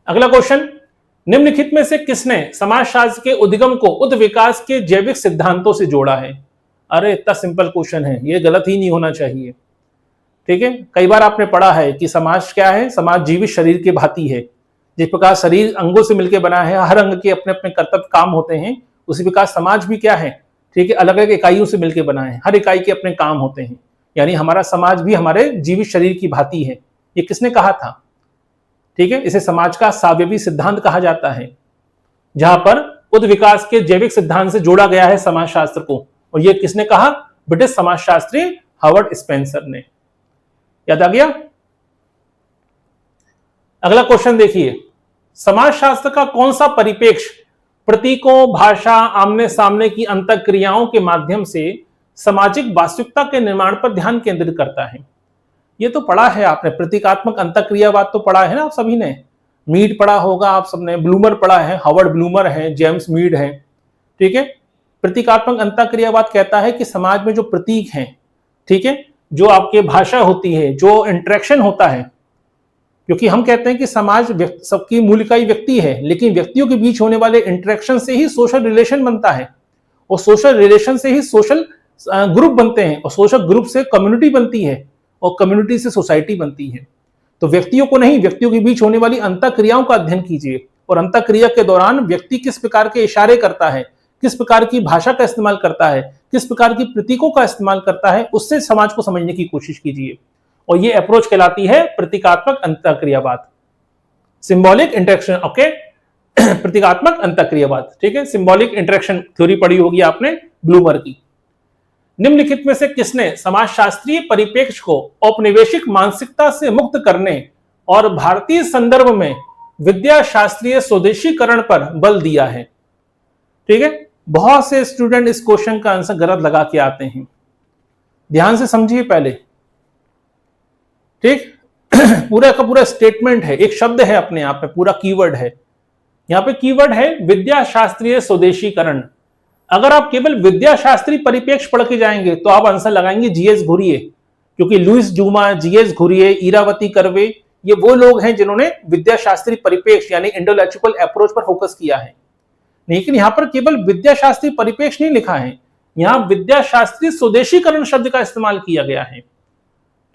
अगला क्वेश्चन, निम्नलिखित में से किसने समाजशास्त्र के उद्गम को उत्विकास के जैविक सिद्धांतों से जोड़ा है। अरे इतना सिंपल क्वेश्चन है, ये गलत ही नहीं होना चाहिए। ठीक है, कई बार आपने पढ़ा है कि समाज क्या है, समाज जीवित शरीर के भांति है। जिस प्रकार शरीर अंगों से मिलकर बना है, हर अंग के अपने अपने कर्तव्य काम होते हैं, उसी प्रकार समाज भी क्या है, ठीक है, अलग अलग इकाइयों से मिलकर बना है, हर इकाई के अपने काम होते हैं। यानी हमारा समाज भी हमारे जीवित शरीर की भांति है। ये किसने कहा था, ठीक है, इसे समाज का सावयवी सिद्धांत कहा जाता है, जहां पर उत्विकास के जैविक सिद्धांत से जोड़ा गया है समाजशास्त्र को। और ये किसने कहा, ब्रिटिश समाजशास्त्री हार्वर्ड स्पेंसर ने। याद आ गया। अगला क्वेश्चन देखिए, समाजशास्त्र का कौन सा परिप्रेक्ष्य प्रतीकों, भाषा, आमने सामने की अंतःक्रियाओं के माध्यम से सामाजिक वास्तविकता के निर्माण पर ध्यान केंद्रित करता है। ये तो पढ़ा है आपने, प्रतीकात्मक अंतःक्रियावाद तो पढ़ा है ना आप सभी ने, मीड पढ़ा होगा आप सबने, ब्लूमर पढ़ा है, हार्वर्ड ब्लूमर है, जेम्स मीड है। ठीक है, प्रतीकात्मक अंतःक्रियावाद कहता है कि समाज में जो प्रतीक हैं, ठीक है, जो आपके भाषा होती है, जो इंटरेक्शन होता है, क्योंकि हम कहते हैं कि समाज सबकी मूल इकाई व्यक्ति है, लेकिन व्यक्तियों के बीच होने वाले इंटरेक्शन से ही सोशल रिलेशन बनता है, और सोशल रिलेशन से ही सोशल ग्रुप बनते हैं, और सोशल ग्रुप से कम्युनिटी बनती है, और कम्युनिटी से सोसाइटी बनती है। तो व्यक्तियों को नहीं, व्यक्तियों के बीच होने वाली अंतःक्रियाओं का अध्ययन कीजिए, और अंतःक्रिया के दौरान व्यक्ति किस प्रकार के इशारे करता है, किस प्रकार की भाषा का इस्तेमाल करता है, किस प्रकार की प्रतीकों का इस्तेमाल करता है, उससे समाज को समझने की कोशिश कीजिए। और ये अप्रोच कहलाती है प्रतीकात्मक अंतःक्रियावाद, सिंबॉलिक इंटरेक्शन। ओके, प्रतीकात्मक अंतःक्रियावाद, ठीक है, सिंबॉलिक इंटरेक्शन थ्योरी पढ़ी होगी आपने ब्लूमर की। निम्नलिखित में से किसने समाजशास्त्रीय परिप्रेक्ष्य को औपनिवेशिक मानसिकता से मुक्त करने और भारतीय संदर्भ में विद्या शास्त्रीय स्वदेशीकरण पर बल दिया है। ठीक है, बहुत से स्टूडेंट इस क्वेश्चन का आंसर गलत लगा के आते हैं, ध्यान से समझिए पहले। ठीक, पूरा का पूरा स्टेटमेंट है, एक शब्द है अपने आप में, पूरा कीवर्ड है। यहां पे कीवर्ड है विद्या शास्त्रीय स्वदेशीकरण। अगर आप केवल विद्या शास्त्रीय परिप्रेक्ष्य पढ़ के जाएंगे तो आप आंसर लगाएंगे जीएस घुरिये, क्योंकि लुइस जूमा, जीएस घुरिये, इरावती कर्वे, ये वो लोग हैं जिन्होंने विद्या शास्त्रीय परिप्रेक्ष्य यानी इंडोलॉजिकल अप्रोच पर फोकस किया है। लेकिन यहां पर केवल विद्या शास्त्रीय परिप्रेक्ष्य नहीं लिखा है, यहां विद्या शास्त्रीय स्वदेशीकरण शब्द का इस्तेमाल किया गया है।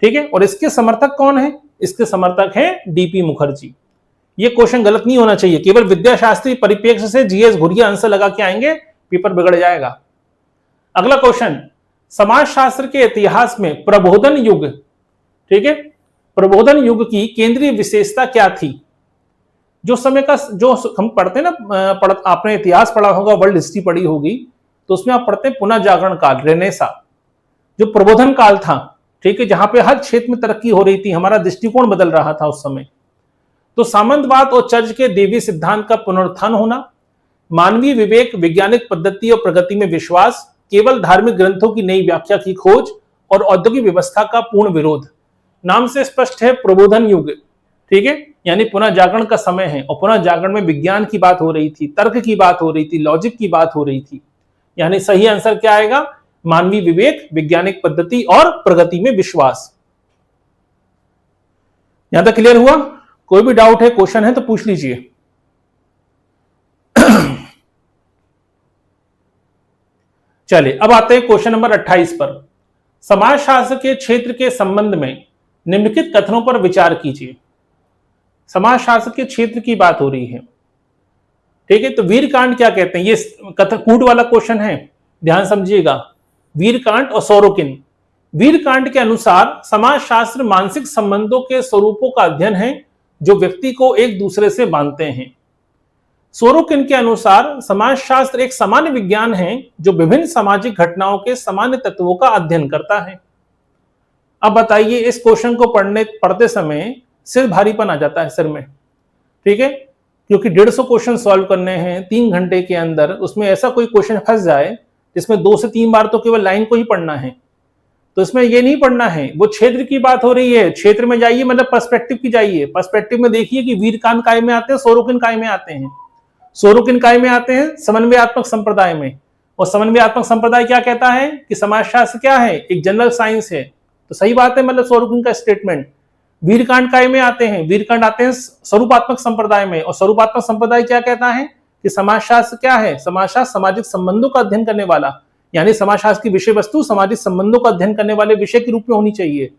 ठीक है, और इसके समर्थक कौन है, इसके समर्थक हैं डीपी मुखर्जी। ये क्वेश्चन गलत नहीं होना चाहिए, केवल विद्या शास्त्रीय परिप्रेक्ष्य से जीएस घुरिया आंसर लगा के आएंगे, पेपर बिगड़ जाएगा। अगला क्वेश्चन, समाजशास्त्र के इतिहास में प्रबोधन युग ठीक है। प्रबोधन युग की केंद्रीय विशेषता क्या थी? जो समय का जो हम पढ़ते हैं ना, आपने इतिहास पढ़ा होगा, वर्ल्ड हिस्ट्री पढ़ी होगी, तो उसमें आप पढ़ते हैं पुनः जागरण काल, रेनेसा, जो प्रबोधन काल था, ठीक है, जहां पे हर क्षेत्र में तरक्की हो रही थी, हमारा दृष्टिकोण बदल रहा था उस समय। तो सामंतवाद और चर्च के देवी सिद्धांत का पुनरुत्थान होना, मानवीय विवेक, वैज्ञानिक पद्धति और प्रगति में विश्वास, केवल धार्मिक ग्रंथों की नई व्याख्या की खोज और औद्योगिक व्यवस्था का पूर्ण विरोध। नाम से स्पष्ट है, प्रबोधन युग, ठीक है, यानी पुनः जागरण का समय है, और पुनः जागरण में विज्ञान की बात हो रही थी, तर्क की बात हो रही थी, लॉजिक की बात हो रही थी। यानी सही आंसर क्या आएगा? मानवीय विवेक, वैज्ञानिक पद्धति और प्रगति में विश्वास। यहां तक क्लियर हुआ? कोई भी डाउट है, क्वेश्चन है तो पूछ लीजिए। चलिए अब आते हैं क्वेश्चन नंबर 28 पर। समाजशास्त्र के क्षेत्र के संबंध में निम्नलिखित कथनों पर विचार कीजिए। समाजशास्त्र के क्षेत्र की बात हो रही है, ठीक है। तो वीरकांड क्या कहते हैं? ये कथन कूट वाला क्वेश्चन है, ध्यान समझिएगा। वीरकांड और सोरोकिन। वीरकांड के अनुसार समाजशास्त्र मानसिक संबंधों के स्वरूपों का अध्ययन है जो व्यक्ति को एक दूसरे से बांधते हैं। सोरोकिन के अनुसार समाजशास्त्र एक सामान्य विज्ञान है जो विभिन्न सामाजिक घटनाओं के सामान्य तत्वों का अध्ययन करता है। अब बताइए, इस क्वेश्चन को पढ़ते समय सिर भारीपन आ जाता है सिर में, ठीक है, क्योंकि 150 क्वेश्चन सॉल्व करने हैं 3 घंटे के अंदर। उसमें ऐसा कोई क्वेश्चन फंस जाए जिसमें 2 से 3 बार तो केवल लाइन को ही पढ़ना है, तो इसमें ये नहीं पढ़ना है। वो क्षेत्र की बात हो रही है, क्षेत्र में जाइए, मतलब पर्सपेक्टिव की जाइए। पर्सपेक्टिव में देखिए कि वीरकांड काय में आते हैं, सोरोकिन काय में आते हैं। सोरोकिन काय में आते हैं? समन्वयात्मक संप्रदाय में। और समन्वयात्मक संप्रदाय क्या कहता है कि समाजशास्त्र क्या है? एक जनरल साइंस है। तो सही बात है, मतलब सोरोकिन का स्टेटमेंट। वीरकांड काय में आते हैं? वीरकांड आते हैं स्वरूपात्मक संप्रदाय में। और स्वरूपात्मक संप्रदाय क्या कहता है कि समाजशास्त्र क्या है? समाजशास्त्र सामाजिक संबंधों का अध्ययन करने वाला, यानी समाजशास्त्र की विषय वस्तु सामाजिक संबंधों का अध्ययन करने वाले विषय के रूप में होनी चाहिए।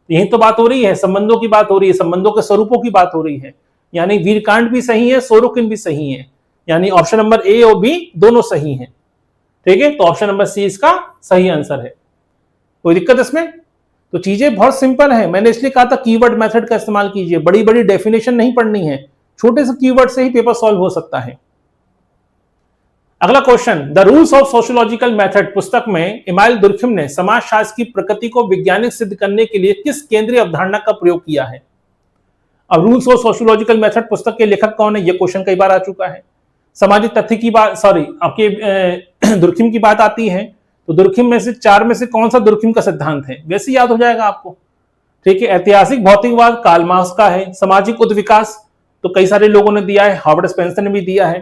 यही तो बात हो रही है, संबंधों की बात हो रही है, संबंधों के स्वरूपों की बात हो रही है। यानी वीरकांड भी सही है, सोरोकिन भी सही है, यानी ऑप्शन नंबर ए और बी दोनों सही हैं, ठीक है। तो ऑप्शन नंबर सी इसका सही आंसर है। कोई दिक्कत इसमें? तो चीजें बहुत सिंपल है। मैंने इसलिए कहा था कीवर्ड मेथड का इस्तेमाल कीजिए, बड़ी बड़ी डेफिनेशन नहीं पढ़नी है, छोटे से कीवर्ड से ही पेपर सॉल्व हो सकता है। अगला question, the rules of sociological method पुस्तक में इमाइल दुर्खिम ने समाजशास्त्र की प्रकृति को वैज्ञानिक सिद्ध करने के लिए किस केंद्रीय अवधारणा का प्रयोग किया है? अब रूल्स ऑफ सोशियोलॉजिकल मेथड पुस्तक के लेखक कौन है? यह क्वेश्चन कई बार आ चुका है। सामाजिक तथ्य की बात, सॉरी आपके दुर्खिम की बात आती है, तो दुर्खिम में से 4 में से कौन सा दुर्खिम का सिद्धांत है? वैसे याद हो जाएगा आपको, ठीक है। ऐतिहासिक भौतिकवाद कार्ल मार्क्स का है। सामाजिक उद्विकास तो कई सारे लोगों ने दिया है, हार्वर्ड स्पेंसर ने भी दिया है,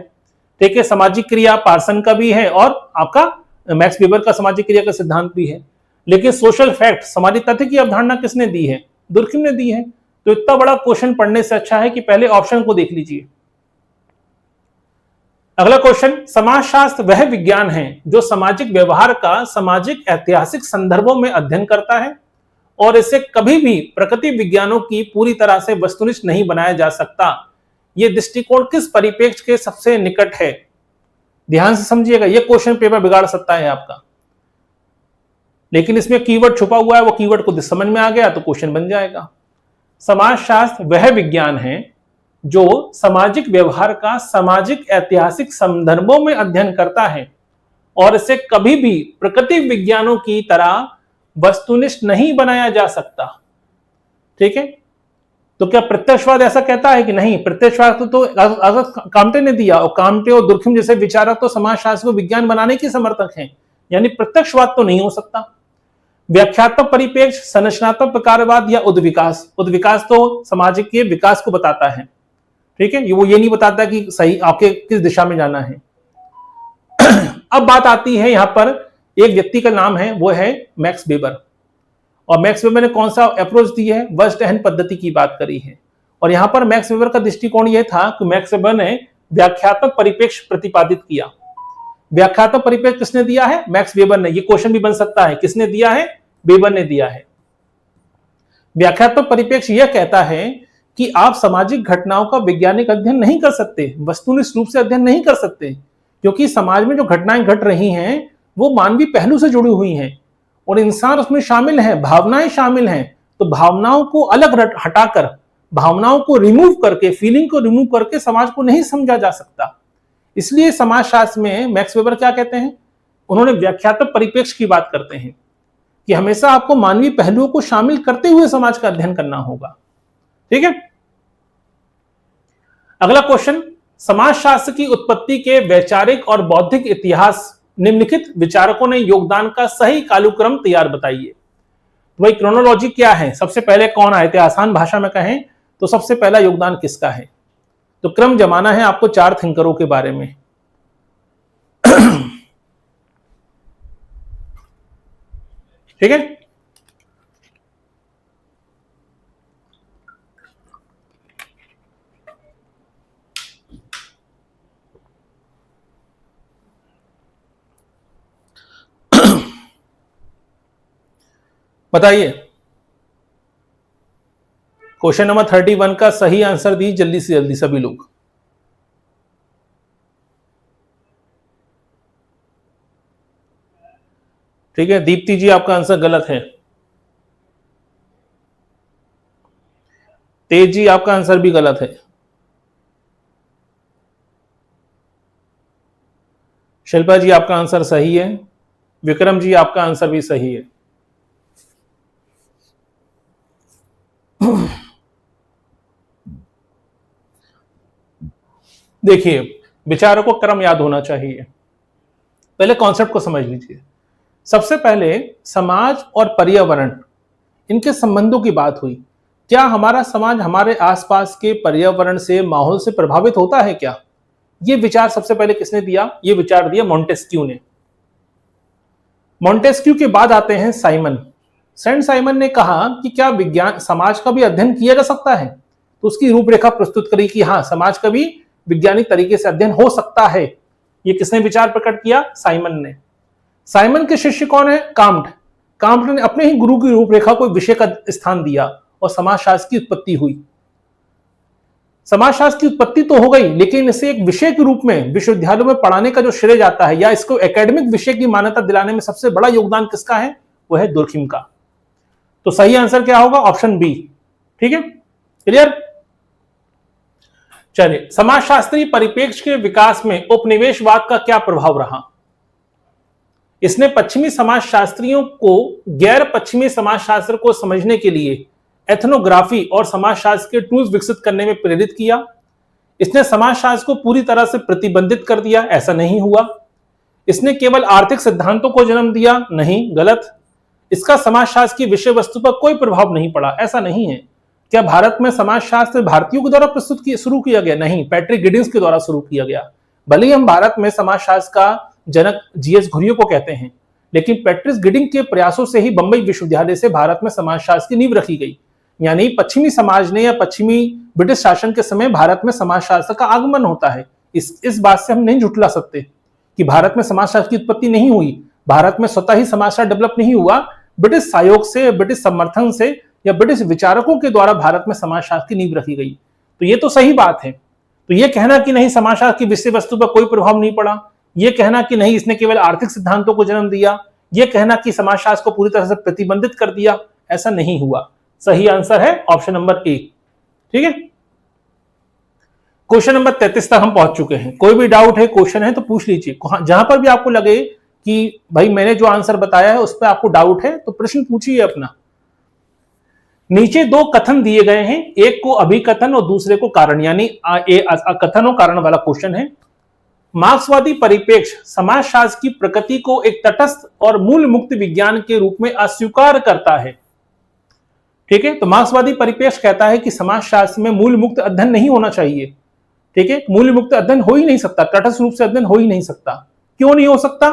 ठीक है। सामाजिक क्रिया पार्सन का भी है, और आपका मैक्स वेबर का सामाजिक क्रिया का सिद्धांत भी है। लेकिन सोशल फैक्ट, सामाजिक तथ्य की अवधारणा किसने दी है? दुर्खिम ने दी है। तो इतना बड़ा क्वेश्चन पढ़ने से अच्छा है कि पहले ऑप्शन को देख लीजिए। अगला क्वेश्चन, समाजशास्त्र वह विज्ञान है जो सामाजिक व्यवहार का सामाजिक ऐतिहासिक संदर्भों में अध्ययन करता है और इसे कभी भी प्रकृति विज्ञानों की पूरी तरह से वस्तुनिष्ठ नहीं बनाया जा सकता। यह दृष्टिकोण किस परिप्रेक्ष्य के सबसे निकट है? ध्यान से समझिएगा, यह क्वेश्चन पेपर बिगाड़ सकता है आपका, लेकिन इसमें कीवर्ड छुपा हुआ है, वो कीवर्ड को समझ में आ गया तो क्वेश्चन बन जाएगा। समाजशास्त्र वह विज्ञान है जो सामाजिक व्यवहार का सामाजिक ऐतिहासिक संदर्भों में अध्ययन करता है और इसे कभी भी प्रकृति विज्ञानों की तरह वस्तुनिष्ठ नहीं बनाया जा सकता, ठीक है। तो क्या प्रत्यक्षवाद ऐसा कहता है कि नहीं? प्रत्यक्षवाद तो अगर काम्टे ने दिया, और काम्टे और दुर्खिम जैसे विचारक तो समाजशास्त्र को विज्ञान बनाने के समर्थक हैं, यानी प्रत्यक्षवाद तो नहीं हो सकता। व्याख्यात्मक परिप्रेक्ष्य, संरचनात्मक प्रकारवाद या उद्विकास? उद्विकास तो समाज के विकास को बताता है, ठीक है। वो ये नहीं बताता कि सही आपके किस दिशा में जाना है। अब बात आती है यहां पर, एक व्यक्ति का नाम है, वो है मैक्स वेबर। और मैक्स वेबर ने कौन सा अप्रोच दी है? वर्स्टहैन पद्धति की बात करी है। और यहां पर मैक्स वेबर का दृष्टिकोण यह था कि मैक्स वेबर ने व्याख्यात्मक परिप्रेक्ष्य प्रतिपादित किया। व्याख्यात्मक परिप्रेक्ष्य किसने दिया है? मैक्स वेबर ने। यह क्वेश्चन भी बन सकता है, किसने दिया है? वेबर ने दिया है। व्याख्यात्मक परिप्रेक्ष्य यह कहता है कि आप सामाजिक घटनाओं का वैज्ञानिक अध्ययन नहीं कर सकते, वस्तुनिष्ठ रूप से अध्ययन नहीं कर सकते, क्योंकि समाज में जो घटनाएं घट रही हैं वो मानवीय पहलू से जुड़ी हुई हैं और इंसान उसमें शामिल है, भावनाएं शामिल हैं। तो भावनाओं को अलग हटाकर, भावनाओं को रिमूव करके, फीलिंग को रिमूव करके समाज को नहीं समझा जा सकता। इसलिए समाजशास्त्र में मैक्स वेबर क्या कहते हैं, उन्होंने व्याख्यात्मक परिप्रेक्ष्य की बात करते हैं कि हमेशा आपको मानवीय पहलुओं को शामिल करते हुए समाज का अध्ययन करना होगा। ठीक है, अगला क्वेश्चन, समाजशास्त्र की उत्पत्ति के वैचारिक और बौद्धिक इतिहास निम्नलिखित विचारकों ने योगदान का सही कालक्रम तैयार बताइए। वही क्रोनोलॉजी क्या है, सबसे पहले कौन आए थे, आसान भाषा में कहें तो सबसे पहला योगदान किसका है? तो क्रम जमाना है आपको 4 थिंकरों के बारे में। ठीक है, बताइए क्वेश्चन नंबर 31 का सही आंसर दी जल्दी से जल्दी सभी लोग। ठीक है, दीप्ति जी आपका आंसर गलत है। तेज जी आपका आंसर भी गलत है। शिल्पा जी आपका आंसर सही है। विक्रम जी आपका आंसर भी सही है। देखिए, विचारों को क्रम याद होना चाहिए। पहले कॉन्सेप्ट को समझ लीजिए। सबसे पहले समाज और पर्यावरण, इनके संबंधों की बात हुई। क्या हमारा समाज हमारे आसपास के पर्यावरण से, माहौल से प्रभावित होता है क्या? यह विचार सबसे पहले किसने दिया? यह विचार दिया मॉन्टेस्क्यू ने। मॉन्टेस्क्यू के बाद आते हैं साइमन। सेंट साइमन ने कहा कि क्या विज्ञान, समाज का भी अध्ययन किया जा सकता है? तो उसकी रूपरेखा प्रस्तुत करी कि हाँ, समाज का भी वैज्ञानिक तरीके से अध्ययन हो सकता है। यह किसने विचार प्रकट किया? साइमन ने। साइमन के शिष्य कौन है? काम्ट। काम्ट ने अपने ही गुरु की रूपरेखा को विषय का स्थान दिया और समाजशास्त्र की उत्पत्ति हुई। समाजशास्त्र की उत्पत्ति तो हो गई, लेकिन इसे एक विषय के रूप में विश्वविद्यालयों में पढ़ाने का जो श्रेय जाता है या इसको एकेडमिक विषय की मान्यता दिलाने में सबसे बड़ा योगदान किसका है? वो है दुर्खिम का। तो सही आंसर क्या होगा? Option B. ठीक है, क्लियर? चलिए, समाजशास्त्रीय परिप्रेक्ष्य के विकास में उपनिवेशवाद का क्या प्रभाव रहा? इसने पश्चिमी समाजशास्त्रियों को गैर पश्चिमी समाजशास्त्र को समझने के लिए एथनोग्राफी और समाजशास्त्र के टूल्स विकसित करने में प्रेरित किया। इसने समाजशास्त्र को पूरी तरह से प्रतिबंधित कर दिया? ऐसा नहीं हुआ। इसने केवल आर्थिक सिद्धांतों को जन्म दिया? नहीं, गलत। इसका समाजशास्त्र की विषय वस्तु पर कोई प्रभाव नहीं पड़ा? ऐसा नहीं है। क्या भारत में समाजशास्त्र भारतीयों के द्वारा प्रस्तुत शुरू किया गया? नहीं, पैट्रिक गिडिंस के द्वारा शुरू किया गया। भले ही हम भारत में समाजशास्त्र का जनक जीएस घुरियो को कहते हैं, लेकिन पैट्रिक गिडिंग के प्रयासों से ही बंबई विश्वविद्यालय से भारत में समाजशास्त्र की नींव रखी गई। यानी पश्चिमी समाज ने या पश्चिमी ब्रिटिश शासन के समय भारत में समाजशास्त्र का आगमन होता है। इस बात से हम नहीं झुठला सकते कि भारत में समाजशास्त्र की उत्पत्ति नहीं हुई। भारत में स्वतः ही समाजशास्त्र डेवलप नहीं हुआ। ब्रिटिश सहयोग से, ब्रिटिश समर्थन से या ब्रिटिश विचारकों के द्वारा भारत में समाजशास्त्र की नींव रखी गई। तो ये तो सही बात है। तो ये कहना कि नहीं समाजशास्त्र की विषय वस्तु पर कोई प्रभाव नहीं पड़ा, ये कहना कि नहीं इसने केवल आर्थिक सिद्धांतों को जन्म दिया, ये कहना कि समाजशास्त्र को पूरी तरह से प्रतिबंधित कर दिया, ऐसा नहीं हुआ। सही आंसर है ऑप्शन नंबर ए। ठीक है, क्वेश्चन नंबर 33 तक हम पहुंच चुके हैं। कोई भी डाउट है, क्वेश्चन है तो पूछ लीजिए। जहां पर भी आपको लगे कि भाई मैंने जो आंसर बताया है उस पर आपको डाउट है तो प्रश्न पूछिए अपना। नीचे 2 कथन दिए गए हैं, एक को अभिकथन और दूसरे को कारण, यानी कथन और कारण वाला क्वेश्चन है। मार्क्सवादी परिप्रेक्ष्य समाजशास्त्र की प्रकृति को एक तटस्थ और मूल मुक्त विज्ञान के रूप में अस्वीकार करता है। ठीक है, तो मार्क्सवादी परिप्रेक्ष्य कहता है कि समाजशास्त्र में मूल मुक्त अध्ययन नहीं होना चाहिए। ठीक है, मूल मुक्त अध्ययन हो ही नहीं सकता, तटस्थ रूप से अध्ययन हो ही नहीं सकता। क्यों नहीं हो सकता?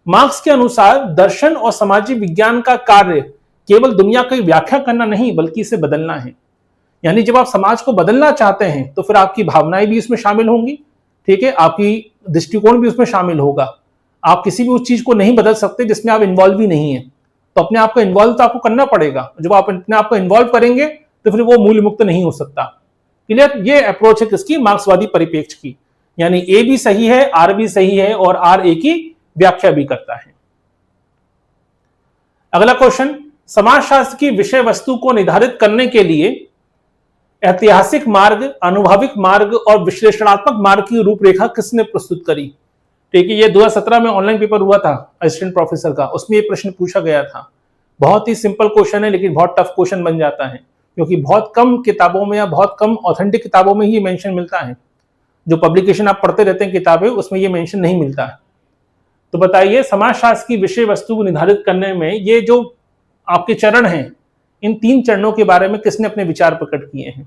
मार्क्स के अनुसार दर्शन और सामाजिक विज्ञान का कार्य केवल दुनिया की व्याख्या करना नहीं बल्कि इसे बदलना है। यानी जब आप समाज को बदलना चाहते हैं तो फिर आपकी भावनाएं भी इसमें शामिल होंगी। ठीक है, आपकी दृष्टिकोण भी उसमें शामिल होगा। आप किसी भी उस चीज को नहीं बदल सकते जिसमें आप इन्वॉल्व ही नहीं है, तो अपने आप को इन्वॉल्व तो आपको करना पड़ेगा। जब आप अपने आप को इन्वॉल्व करेंगे तो फिर वो मूल मुक्त नहीं हो सकता। क्लियर? ये अप्रोच है किसकी? मार्क्सवादी परिप्रेक्ष्य की। यानी ए भी सही है, आर भी सही है और आर ए की व्याख्या भी करता है। अगला क्वेश्चन, समाजशास्त्र की विषय वस्तु को निर्धारित करने के लिए ऐतिहासिक मार्ग, अनुभविक मार्ग और विश्लेषणात्मक मार्ग की रूपरेखा किसने प्रस्तुत करी? ठीक है, ये 2017 में ऑनलाइन पेपर हुआ था असिस्टेंट प्रोफेसर का, उसमें ये प्रश्न पूछा गया था। बहुत ही सिंपल क्वेश्चन है लेकिन बहुत टफ क्वेश्चन बन जाता है, क्योंकि बहुत कम किताबों में या बहुत कम ऑथेंटिक किताबों में ही मेंशन मिलता है। जो पब्लिकेशन आप पढ़ते रहते हैं किताबें, उसमें ये मेंशन नहीं मिलता है। तो बताइए, समाजशास्त्र की विषय वस्तु को निर्धारित करने में ये जो आपके चरण हैं, इन 3 चरणों के बारे में किसने अपने विचार प्रकट किए हैं?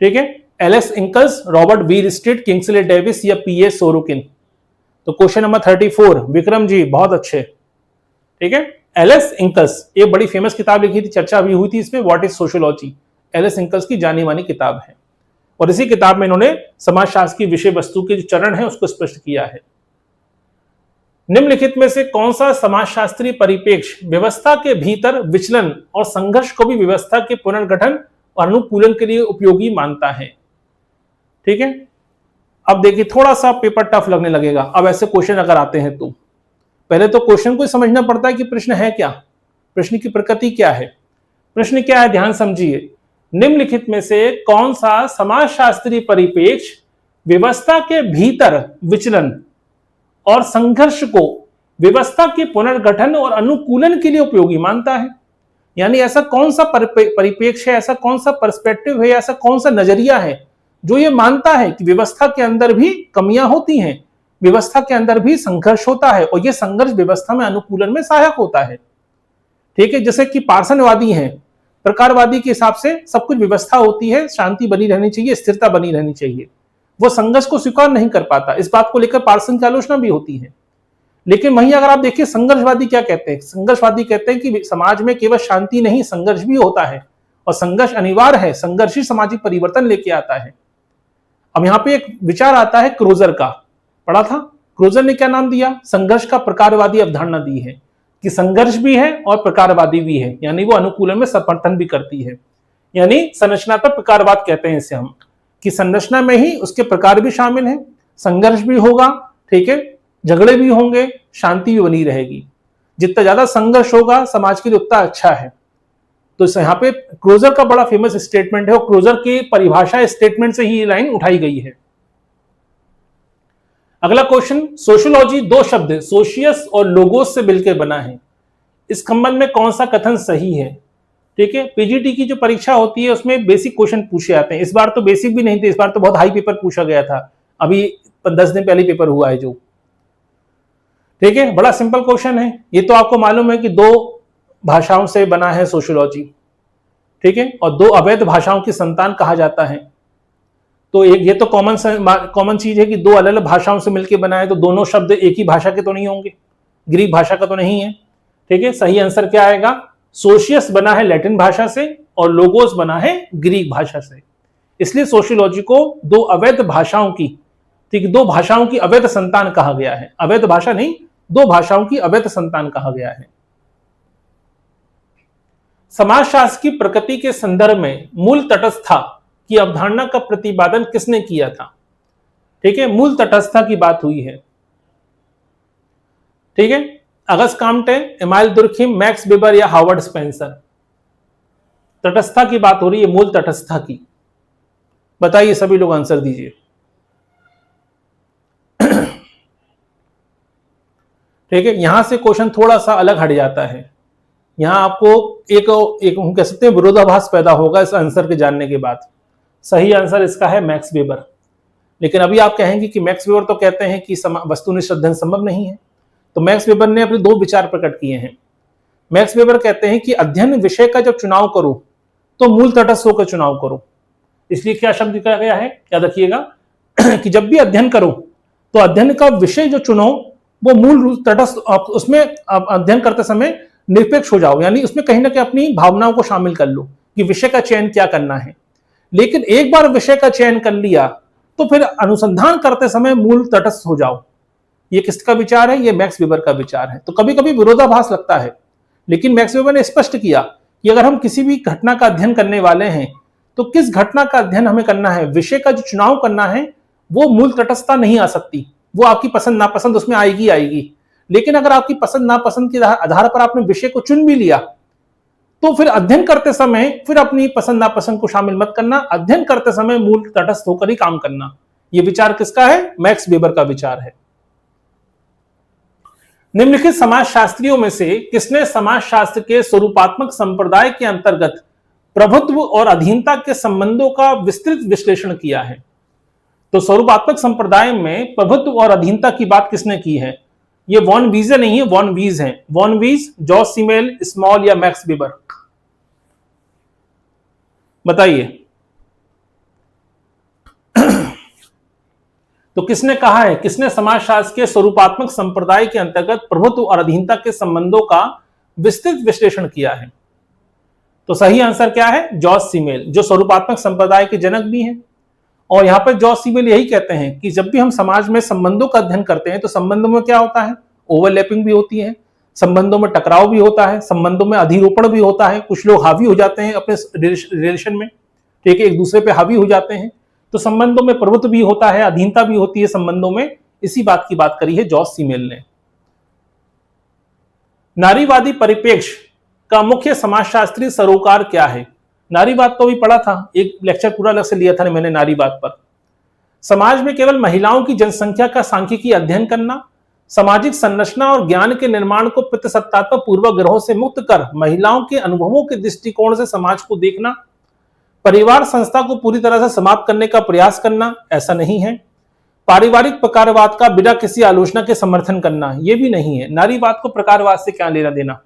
ठीक है, एल.एस. इंकल्स, रॉबर्ट वीर स्ट्रीट, किंग्सले डेविस या पी.ए. सोरोकिन? तो क्वेश्चन नंबर 34, विक्रम जी बहुत अच्छे। ठीक है, एल.एस. इंकल्स, ये बड़ी फेमस किताब लिखी थी, चर्चा भी हुई थी इसमें, व्हाट इज सोशियोलॉजी। एल.एस. इंकल्स की जानी मानी किताब है, और इसी किताब में इन्होंने समाजशास्त्र की विषय वस्तु के जो चरण है उसको स्पष्ट किया है। निम्नलिखित में से कौन सा समाजशास्त्रीय परिप्रेक्ष्य व्यवस्था के भीतर विचलन और संघर्ष को भी व्यवस्था के पुनर्गठन और अनुकूलन के लिए उपयोगी मानता है? ठीक है, अब देखिए थोड़ा सा पेपर टफ लगने लगेगा अब ऐसे क्वेश्चन अगर आते हैं तो। पहले तो क्वेश्चन को समझना पड़ता है कि प्रश्न है क्या, प्रश्न की प्रकृति क्या है। प्रश्न क्या है, ध्यान समझिए। निम्नलिखित में से कौन सा समाजशास्त्रीय परिप्रेक्ष्य व्यवस्था के भीतर विचलन और संघर्ष को व्यवस्था के पुनर्गठन और अनुकूलन के लिए उपयोगी मानता है? यानी ऐसा कौन सा परिप्रेक्ष्य है, ऐसा कौन सा पर्सपेक्टिव है, ऐसा कौन सा नजरिया है जो ये मानता है कि व्यवस्था के अंदर भी कमियां होती हैं, व्यवस्था के अंदर भी संघर्ष होता है और ये संघर्ष व्यवस्था में अनुकूलन में सहायक होता है। ठीक है, जैसे कि पार्सनवादी हैं, प्रकारवादी के हिसाब से सब कुछ व्यवस्था होती है, शांति बनी रहनी चाहिए, स्थिरता बनी रहनी चाहिए, वो संघर्ष को स्वीकार नहीं कर पाता। इस बात को लेकर पार्सन की आलोचना भी होती है। लेकिन वहीं अगर आप देखिए संघर्षवादी क्या कहते हैं, संघर्षवादी कहते हैं कि समाज में केवल शांति नहीं, संघर्ष भी होता है और संघर्ष अनिवार्य है, संघर्ष ही सामाजिक परिवर्तन लेके आता है। अब यहाँ पे एक विचार आता है क्रोजर का, पढ़ा था, क्रोजर ने क्या नाम दिया, संघर्ष का प्रकारवादी अवधारणा दी है कि संघर्ष भी है और प्रकारवादी भी है, यानी वो अनुकूलन में समर्थन भी करती है। यानी संरचनात्मक प्रकारवाद कहते हैं इसे हम, कि संरचना में ही उसके प्रकार भी शामिल है, संघर्ष भी होगा, ठीक है, झगड़े भी होंगे, शांति भी बनी रहेगी। जितना ज्यादा संघर्ष होगा समाज के लिए उतना अच्छा है। तो यहाँ पे क्रोजर का बड़ा फेमस स्टेटमेंट है और क्रोजर की परिभाषा स्टेटमेंट से ही ये लाइन उठाई गई है। अगला क्वेश्चन, सोशियोलॉजी 2 शब्द सोशियस और लोगोस से मिलकर बना है, इस संबंध में कौन सा कथन सही है? ठीक है, पीजीटी की जो परीक्षा होती है उसमें बेसिक क्वेश्चन पूछे जाते हैं। इस बार तो बेसिक भी नहीं थे, इस बार तो बहुत हाई पेपर पूछा गया था, अभी 10 दिन पहले पेपर हुआ है जो। ठीक है, बड़ा सिंपल क्वेश्चन है। ये तो आपको मालूम है कि 2 भाषाओं से बना है सोशियोलॉजी, ठीक है, और 2 अवैध भाषाओं की संतान कहा जाता है। तो एक ये तो कॉमन चीज है कि 2 अलग अलग भाषाओं से मिलकर बना है, तो दोनों शब्द एक ही भाषा के तो नहीं होंगे, ग्रीक भाषा का तो नहीं है। ठीक है, सही आंसर क्या आएगा, सोशियस बना है लैटिन भाषा से और लोगोस बना है ग्रीक भाषा से। इसलिए सोशियोलॉजी को 2 अवैध भाषाओं की, ठीक, 2 भाषाओं की अवैध संतान कहा गया है। अवैध भाषा नहीं, 2 भाषाओं की अवैध संतान कहा गया है। समाजशास्त्र की प्रकृति के संदर्भ में मूल तटस्थता की अवधारणा का प्रतिपादन किसने किया था? ठीक है, मूल तटस्थता की बात हुई है। ठीक है, Auguste Comte, Emile Durkheim, Max Weber या हार्वर्ड स्पेंसर? तटस्थता की बात हो रही है, मूल तटस्थता की। बताइए, सभी लोग आंसर दीजिए। ठीक है, यहां से क्वेश्चन थोड़ा सा अलग हट जाता है। यहां आपको एक हम कह सकते हैं विरोधाभास पैदा होगा इस आंसर के जानने के बाद। सही आंसर इसका है मैक्स वेबर। लेकिन अभी आप कहेंगे कि मैक्स वेबर तो कहते हैं कि वस्तुनिष्ठ अध्ययन संभव नहीं है, तो मैक्स वेबर ने अपने 2 विचार प्रकट किए हैं। मैक्स वेबर कहते हैं कि अध्ययन विषय का जब चुनाव करो तो मूल तटस्थ होकर चुनाव करो। इसलिए क्या शब्द लिखा गया है, याद रखिएगा कि जब भी अध्ययन करो तो अध्ययन का विषय जो चुनो वो मूल रूप तटस्थ, उसमें अध्ययन करते समय निरपेक्ष हो जाओ, यानी उसमें कहीं ना कहीं अपनी भावनाओं को शामिल कर लो कि विषय का चयन क्या करना है। लेकिन एक बार विषय का चयन कर लिया तो फिर अनुसंधान करते समय मूल तटस्थ हो जाओ। ये किसका विचार है? ये मैक्स वेबर का विचार है। तो कभी कभी विरोधाभास लगता है, लेकिन मैक्स वेबर ने स्पष्ट किया कि अगर हम किसी भी घटना का अध्ययन करने वाले हैं तो किस घटना का अध्ययन हमें करना है, विषय का जो चुनाव करना है वो मूल तटस्थता नहीं आ सकती, वो आपकी पसंद नापसंद उसमें आएगी। लेकिन अगर आपकी पसंद नापसंद के आधार पर आपने विषय को चुन भी लिया तो फिर अध्ययन करते समय फिर अपनी पसंद नापसंद को शामिल मत करना, अध्ययन करते समय मूल तटस्थ होकर ही काम करना। यह विचार किसका है? मैक्स वेबर का विचार है। निम्नलिखित समाजशास्त्रियों में से किसने समाजशास्त्र के स्वरूपात्मक संप्रदाय के अंतर्गत प्रभुत्व और अधीनता के संबंधों का विस्तृत विश्लेषण किया है? तो स्वरूपात्मक संप्रदाय में प्रभुत्व और अधीनता की बात किसने की है? ये वॉन वीजे नहीं है, वॉन वीज है। वॉन वीज, जॉर्ज सीमेल, स्मॉल या मैक्स वेबर? बताइए। तो किसने कहा है, किसने समाजशास्त्र के स्वरूपात्मक संप्रदाय के अंतर्गत प्रभुत्व और अधीनता के संबंधों का विस्तृत विश्लेषण किया है? तो सही आंसर क्या है? जॉर्ज सीमेल, जो स्वरूपात्मक संप्रदाय के जनक भी हैं। और यहां पर जॉर्ज सीमेल यही कहते हैं कि जब भी हम समाज में संबंधों का अध्ययन करते हैं तो संबंधों में क्या होता है? ओवरलैपिंग भी होती है, संबंधों में टकराव भी होता है, संबंधों में अधिरोपण भी होता है। कुछ लोग हावी हो जाते हैं अपने रिलेशन में, ठीक है, एक दूसरे पे हावी हो जाते हैं। तो संबंधों में प्रभुत्व भी होता है, अधीनता भी होती है संबंधों में। इसी बात की बात करी है जॉर्ज सीमेल ने। नारीवादी परिप्रेक्ष्य का मुख्य समाजशास्त्रीय सरोकार क्या है? नारीवाद तो भी पढ़ा था, एक लेक्चर पूरा अलग से लिया था मैंने नारीवाद पर। समाज में केवल महिलाओं की जनसंख्या का सांख्यिकी अध्ययन करना, सामाजिक संरचना और ज्ञान के निर्माण को पितृसत्तात्मक पूर्वाग्रहों से मुक्त कर महिलाओं के अनुभवों के दृष्टिकोण से समाज को देखना, परिवार संस्था को पूरी तरह से समाप्त करने का प्रयास करना, ऐसा नहीं है। पारिवारिक प्रकारवाद का बिना किसी आलोचना के समर्थन करना, यह भी नहीं है। नारीवाद को प्रकारवाद से क्या लेना देना?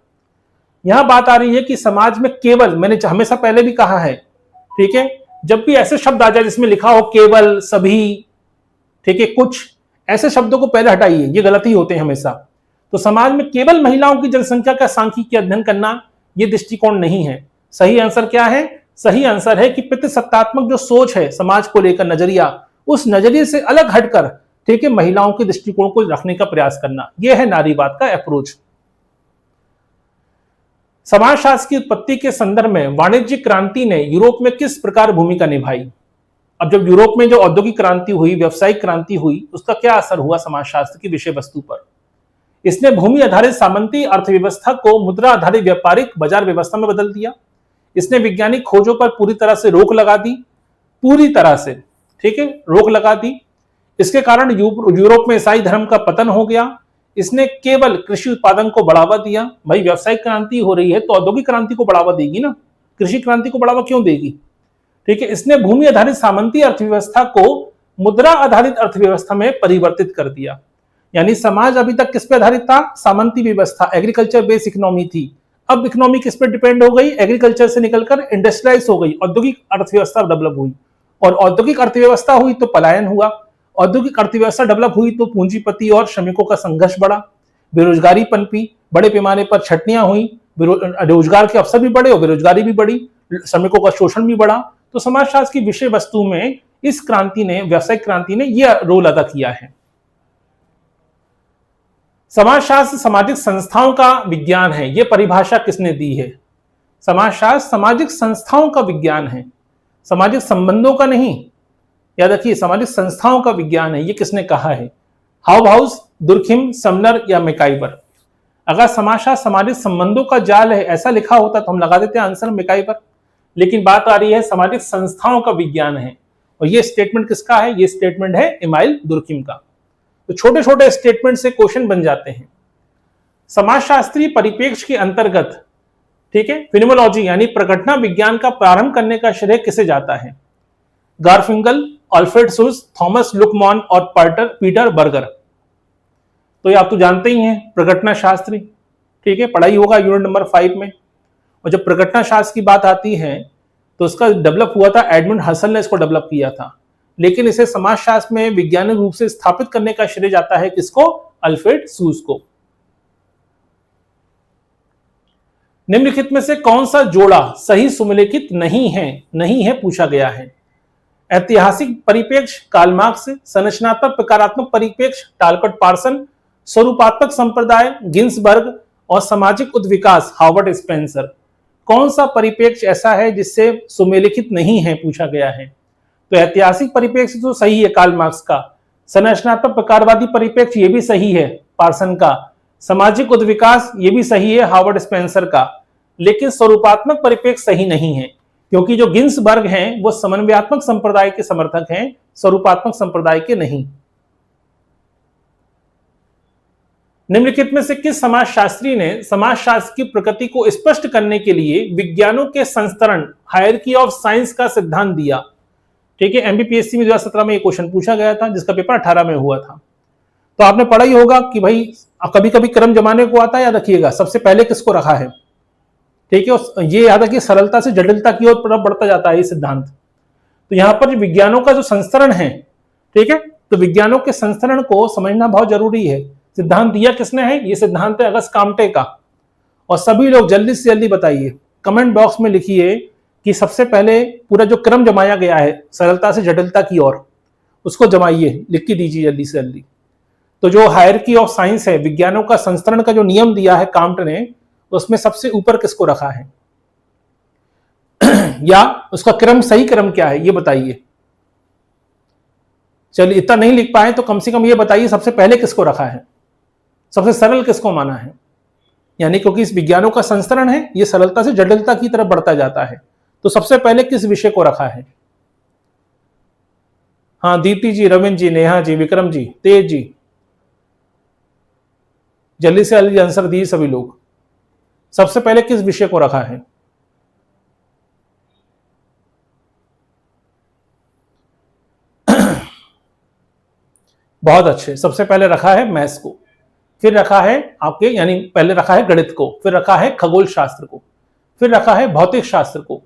यहां बात आ रही है कि समाज में केवल, मैंने हमेशा पहले भी कहा है, ठीक है, जब भी ऐसे शब्द आ जाए जिसमें लिखा हो केवल, सभी, ठीक है, कुछ, ऐसे शब्दों को पहले हटाइए, ये गलती होते हैं हमेशा। तो समाज में केवल महिलाओं की जनसंख्या का सांख्यिकी अध्ययन करना, यह दृष्टिकोण नहीं है। सही आंसर क्या है? सही आंसर है कि पितृसत्तात्मक जो सोच है समाज को लेकर, नजरिया, उस नजरिए से अलग हटकर, ठीक है, महिलाओं के दृष्टिकोण को रखने का प्रयास करना, यह है नारीवाद का अप्रोच। समाजशास्त्र की उत्पत्ति के संदर्भ में वाणिज्यिक क्रांति ने यूरोप में किस प्रकार भूमिका निभाई? अब जब यूरोप में जो औद्योगिक क्रांति हुई, व्यावसायिक क्रांति हुई, उसका क्या असर हुआ समाजशास्त्र की विषय वस्तु पर? इसने भूमि आधारित सामंती अर्थव्यवस्था को मुद्रा आधारित व्यापारिक बाजार व्यवस्था में बदल दिया। इसने वैज्ञानिक खोजों पर पूरी तरह से रोक लगा दी, पूरी तरह से, ठीक है, रोक लगा दी। इसके कारण यूरोप में ईसाई धर्म का पतन हो गया। इसने केवल कृषि उत्पादन को बढ़ावा दिया। भाई व्यावसायिक क्रांति हो रही है तो औद्योगिक क्रांति को बढ़ावा देगी ना, कृषि क्रांति को बढ़ावा क्यों देगी? ठीक है। इसने भूमि आधारित सामंती अर्थव्यवस्था को मुद्रा आधारित अर्थव्यवस्था में परिवर्तित कर दिया। यानी समाज अभी तक किस पे आधारित था? सामंती व्यवस्था, एग्रीकल्चर बेस्ड इकोनॉमी थी। अब इकोनॉमी किस पे डिपेंड हो गई? एग्रीकल्चर से निकलकर इंडस्ट्रियलाइज हो गई, औद्योगिक अर्थव्यवस्था डेवलप हुई। और औद्योगिक अर्थव्यवस्था हुई तो पलायन हुआ, औद्योगिक अर्थव्यवस्था डेवलप हुई तो पूंजीपति और श्रमिकों का संघर्ष बढ़ा, बेरोजगारी पनपी, बड़े पैमाने पर छटनियां हुई, रोजगार के अवसर भी बढ़े और बेरोजगारी भी बढ़ी, श्रमिकों का शोषण भी बढ़ा। तो समाजशास्त्र की विषय वस्तु में इस क्रांति ने, व्यावसायिक क्रांति ने यह रोल अदा किया है। समाजशास्त्र सामाजिक संस्थाओं का विज्ञान है, यह परिभाषा किसने दी है? समाजशास्त्र सामाजिक संस्थाओं का विज्ञान है, सामाजिक संबंधों का नहीं। याद रखिए, सामाजिक संस्थाओं का विज्ञान है, ये किसने कहा है? हाउबहाउस, दुर्खिम, समनर या मैकाइवर? अगर समाजशास्त्र सामाजिक संबंधों का जाल है ऐसा लिखा होता तो हम लगा देते हैं आंसर मैकाइवर, लेकिन बात आ रही है सामाजिक संस्थाओं का विज्ञान है। और ये स्टेटमेंट किसका है? ये स्टेटमेंट है इमाइल दुर्खिम का। तो छोटे छोटे स्टेटमेंट से क्वेश्चन बन जाते हैं। समाजशास्त्रीय परिप्रेक्ष्य के अंतर्गत, ठीक है, फिनोमेनोलॉजी यानी प्रकटना विज्ञान का प्रारंभ करने का श्रेय किसे जाता है? गारफिंगल, अल्फ्रेड सुस, थॉमस लुकमॉन और पीटर बर्गर। तो ये आप तो जानते ही हैं, प्रकटना शास्त्री, ठीक है, पढ़ाई होगा यूनिट नंबर 5 में। और जब प्रकटना शास्त्र की बात आती है तो इसका डेवलप हुआ था, एडमंड हसल ने इसको डेवलप किया था, लेकिन इसे समाजशास्त्र में वैज्ञानिक रूप से स्थापित करने का श्रेय जाता है किसको? अल्फ्रेड सुस को। निम्नलिखित में से कौन सा जोड़ा सही सुमेलित नहीं है पूछा गया है? ऐतिहासिक परिप्रेक्ष्य कार्ल मार्क्स, संरचनात्मक प्रकारात्मक परिप्रेक्ष्य टालकट पार्सन, स्वरूपात्मक संप्रदाय गिन्सबर्ग और सामाजिक उद्विकास हार्वर्ड स्पेंसर। कौन सा परिप्रेक्ष्य ऐसा है जिससे सुमेलित नहीं है पूछा गया है? तो ऐतिहासिक परिप्रेक्ष्य तो सही है कार्ल मार्क्स का, संरचनात्मक प्रकारवादी परिप्रेक्ष्य ये भी सही है पार्सन का, सामाजिक उद्विकास ये भी सही है हार्वर्ड स्पेंसर का, लेकिन स्वरूपात्मक परिप्रेक्ष्य सही नहीं है, क्योंकि जो गिन्सबर्ग हैं वो समन्वयात्मक संप्रदाय के समर्थक हैं, स्वरूपात्मक संप्रदाय के नहीं। निम्नलिखित में से किस समाजशास्त्री ने समाजशास्त्र की प्रकृति को स्पष्ट करने के लिए विज्ञानों के संस्तरण हायरार्की ऑफ साइंस का सिद्धांत दिया? ठीक है, एमबीपीएससी में 2017 में ये क्वेश्चन पूछा गया था, जिसका पेपर 18 में हुआ था। तो आपने पढ़ा ही होगा कि भाई कभी कभी क्रम जमाने को आता है, याद रखिएगा सबसे पहले किसको रखा है। ठीक है, ये याद रखिए सरलता से जटिलता की ओर बढ़ता जाता है ये सिद्धांत। तो यहां पर विज्ञानों का जो संस्तरण है, ठीक है, तो विज्ञानों के संस्तरण को समझना बहुत जरूरी है। सिद्धांत दिया किसने है? ये सिद्धांत है अगस्त काम्टे का। और सभी लोग जल्दी से जल्दी बताइए, कमेंट बॉक्स में लिखिए कि सबसे पहले पूरा जो क्रम जमाया गया है सरलता से जटिलता की ओर, उसको जमाइए, लिख के दीजिए जल्दी से जल्दी। तो जो हायरार्की ऑफ साइंस है, विज्ञानों का संस्तरण का जो नियम दिया है काम्ट ने, उसमें सबसे ऊपर किसको रखा है या उसका क्रम, सही क्रम क्या है ये बताइए। चलिए इतना नहीं लिख पाए तो कम से कम ये बताइए सबसे पहले किसको रखा है, सबसे सरल किसको माना है। यानी क्योंकि इस विज्ञानों का संस्तरण है, ये सरलता से जटिलता की तरफ बढ़ता जाता है, तो सबसे पहले किस विषय को रखा है? हाँ, दीप्ति जी, रविंद्र जी, नेहा जी, विक्रम जी, तेज जी, जल्दी से जल्दी आंसर दिए सभी लोग। सबसे पहले किस विषय को रखा है? बहुत अच्छे, सबसे पहले रखा है मैथ्स को, फिर रखा है आपके यानी पहले रखा है गणित को, फिर रखा है खगोल शास्त्र को, फिर रखा है भौतिक शास्त्र को,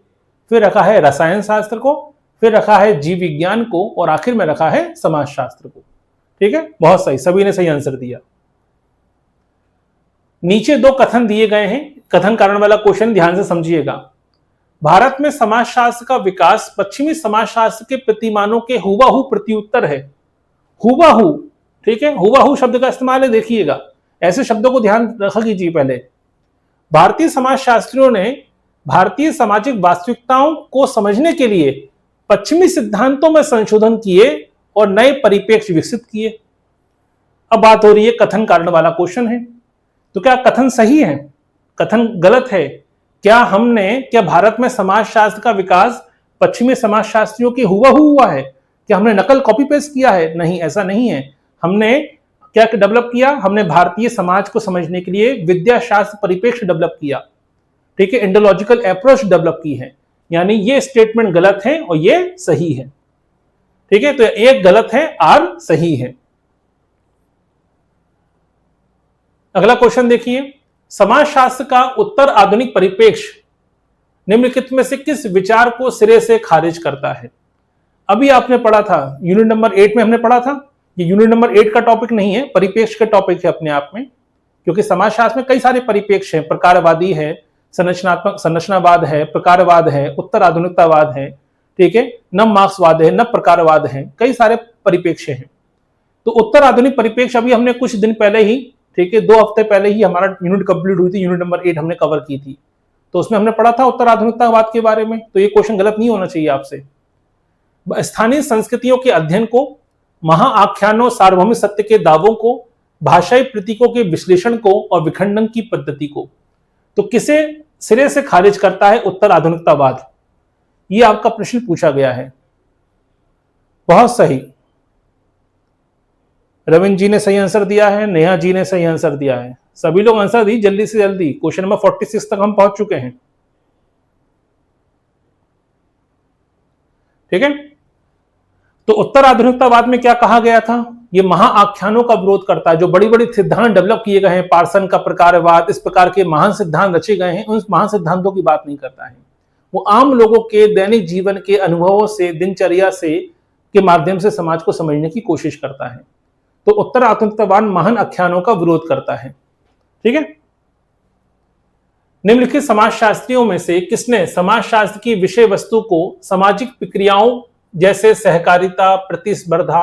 फिर रखा है रसायन शास्त्र को, फिर रखा है जीव विज्ञान को, और आखिर में रखा है समाज शास्त्र को। ठीक है, बहुत सही, सभी ने सही आंसर दिया। नीचे दो कथन दिए गए हैं, कथन कारण वाला क्वेश्चन ध्यान से समझिएगा। भारत में समाजशास्त्र का विकास पश्चिमी समाजशास्त्र के प्रतिमानों के हुबहू प्रत्युत्तर है। हुबहू, ठीक है, हुबहू शब्द का इस्तेमाल है, देखिएगा ऐसे शब्दों को ध्यान रखा कीजिए। पहले भारतीय समाजशास्त्रियों ने भारतीय सामाजिक वास्तविकताओं को समझने के लिए पश्चिमी सिद्धांतों में संशोधन किए और नए परिप्रेक्ष्य विकसित किए। अब बात हो रही है कथन कारण वाला क्वेश्चन है, तो क्या कथन सही है, कथन गलत है? क्या भारत में समाजशास्त्र का विकास पश्चिमी समाजशास्त्रियों के हुबहू हुआ है? क्या हमने नकल कॉपी पेस्ट किया है? नहीं, ऐसा नहीं है। हमने क्या डेवलप किया? हमने भारतीय समाज को समझने के लिए विद्याशास्त्र परिप्रेक्ष्य डेवलप किया। ठीक है, इंडोलॉजिकल अप्रोच डेवलप की है। यानी ये स्टेटमेंट गलत है और ये सही है। ठीक है, तो एक गलत है, आर सही है। अगला क्वेश्चन देखिए, समाजशास्त्र का उत्तर आधुनिक परिप्रेक्ष्य निम्नलिखित में से किस विचार को सिरे से खारिज करता है? अभी आपने पढ़ा था, यूनिट नंबर 8 में हमने पढ़ा था। ये यूनिट नंबर 8 का टॉपिक नहीं है, परिप्रेक्ष्य का टॉपिक है अपने आप में, क्योंकि समाजशास्त्र में कई सारे परिप्रेक्ष्य हैं। प्रकारवादी है, संरचनावाद है, प्रकारवाद है, उत्तर आधुनिकतावाद है, ठीक है, नव मार्क्सवाद है, नव प्रकारवाद है, कई सारे परिप्रेक्ष्य हैं। तो उत्तर आधुनिक परिप्रेक्ष्य अभी हमने कुछ दिन पहले ही, ठीक है, 2 हफ्ते पहले ही हमारा यूनिट कंप्लीट हुई थी, यूनिट नंबर 8 हमने कवर की थी। तो उसमें हमने पढ़ा था उत्तर आधुनिकतावाद के बारे में। तो ये क्वेश्चन गलत नहीं होना चाहिए आपसे। स्थानीय संस्कृतियों के अध्ययन को, महाआख्यानों, सार्वभौमिक सत्य के दावों को, भाषाई प्रतीकों के विश्लेषण को और विखंडन की पद्धति को, तो किसे सिरे से खारिज करता है उत्तर आधुनिकतावाद? ये आपका प्रश्न पूछा गया है। बहुत सही, रविंद्र जी ने सही आंसर दिया है, नेहा जी ने सही आंसर दिया है। सभी लोग आंसर दी जल्दी से जल्दी। क्वेश्चन नंबर 46 तक हम पहुंच चुके हैं। ठीक है, तो उत्तर आधुनिकतावाद में क्या कहा गया था? ये महाआख्यानों का विरोध करता है। जो बड़ी बड़ी सिद्धांत डेवलप किए गए हैं, पार्सन का प्रकारवाद, इस प्रकार के महान सिद्धांत रचे गए हैं, उन महान सिद्धांतों की बात नहीं करता है। वो आम लोगों के दैनिक जीवन के अनुभवों से, दिनचर्या से के माध्यम से समाज को समझने की कोशिश करता है। तो उत्तर आधुनिकतावाद महान आख्यानों का विरोध करता है। ठीक है, निम्नलिखित समाजशास्त्रियों में से किसने समाजशास्त्र की विषय वस्तु को सामाजिक प्रक्रियाओं जैसे सहकारिता, प्रतिस्पर्धा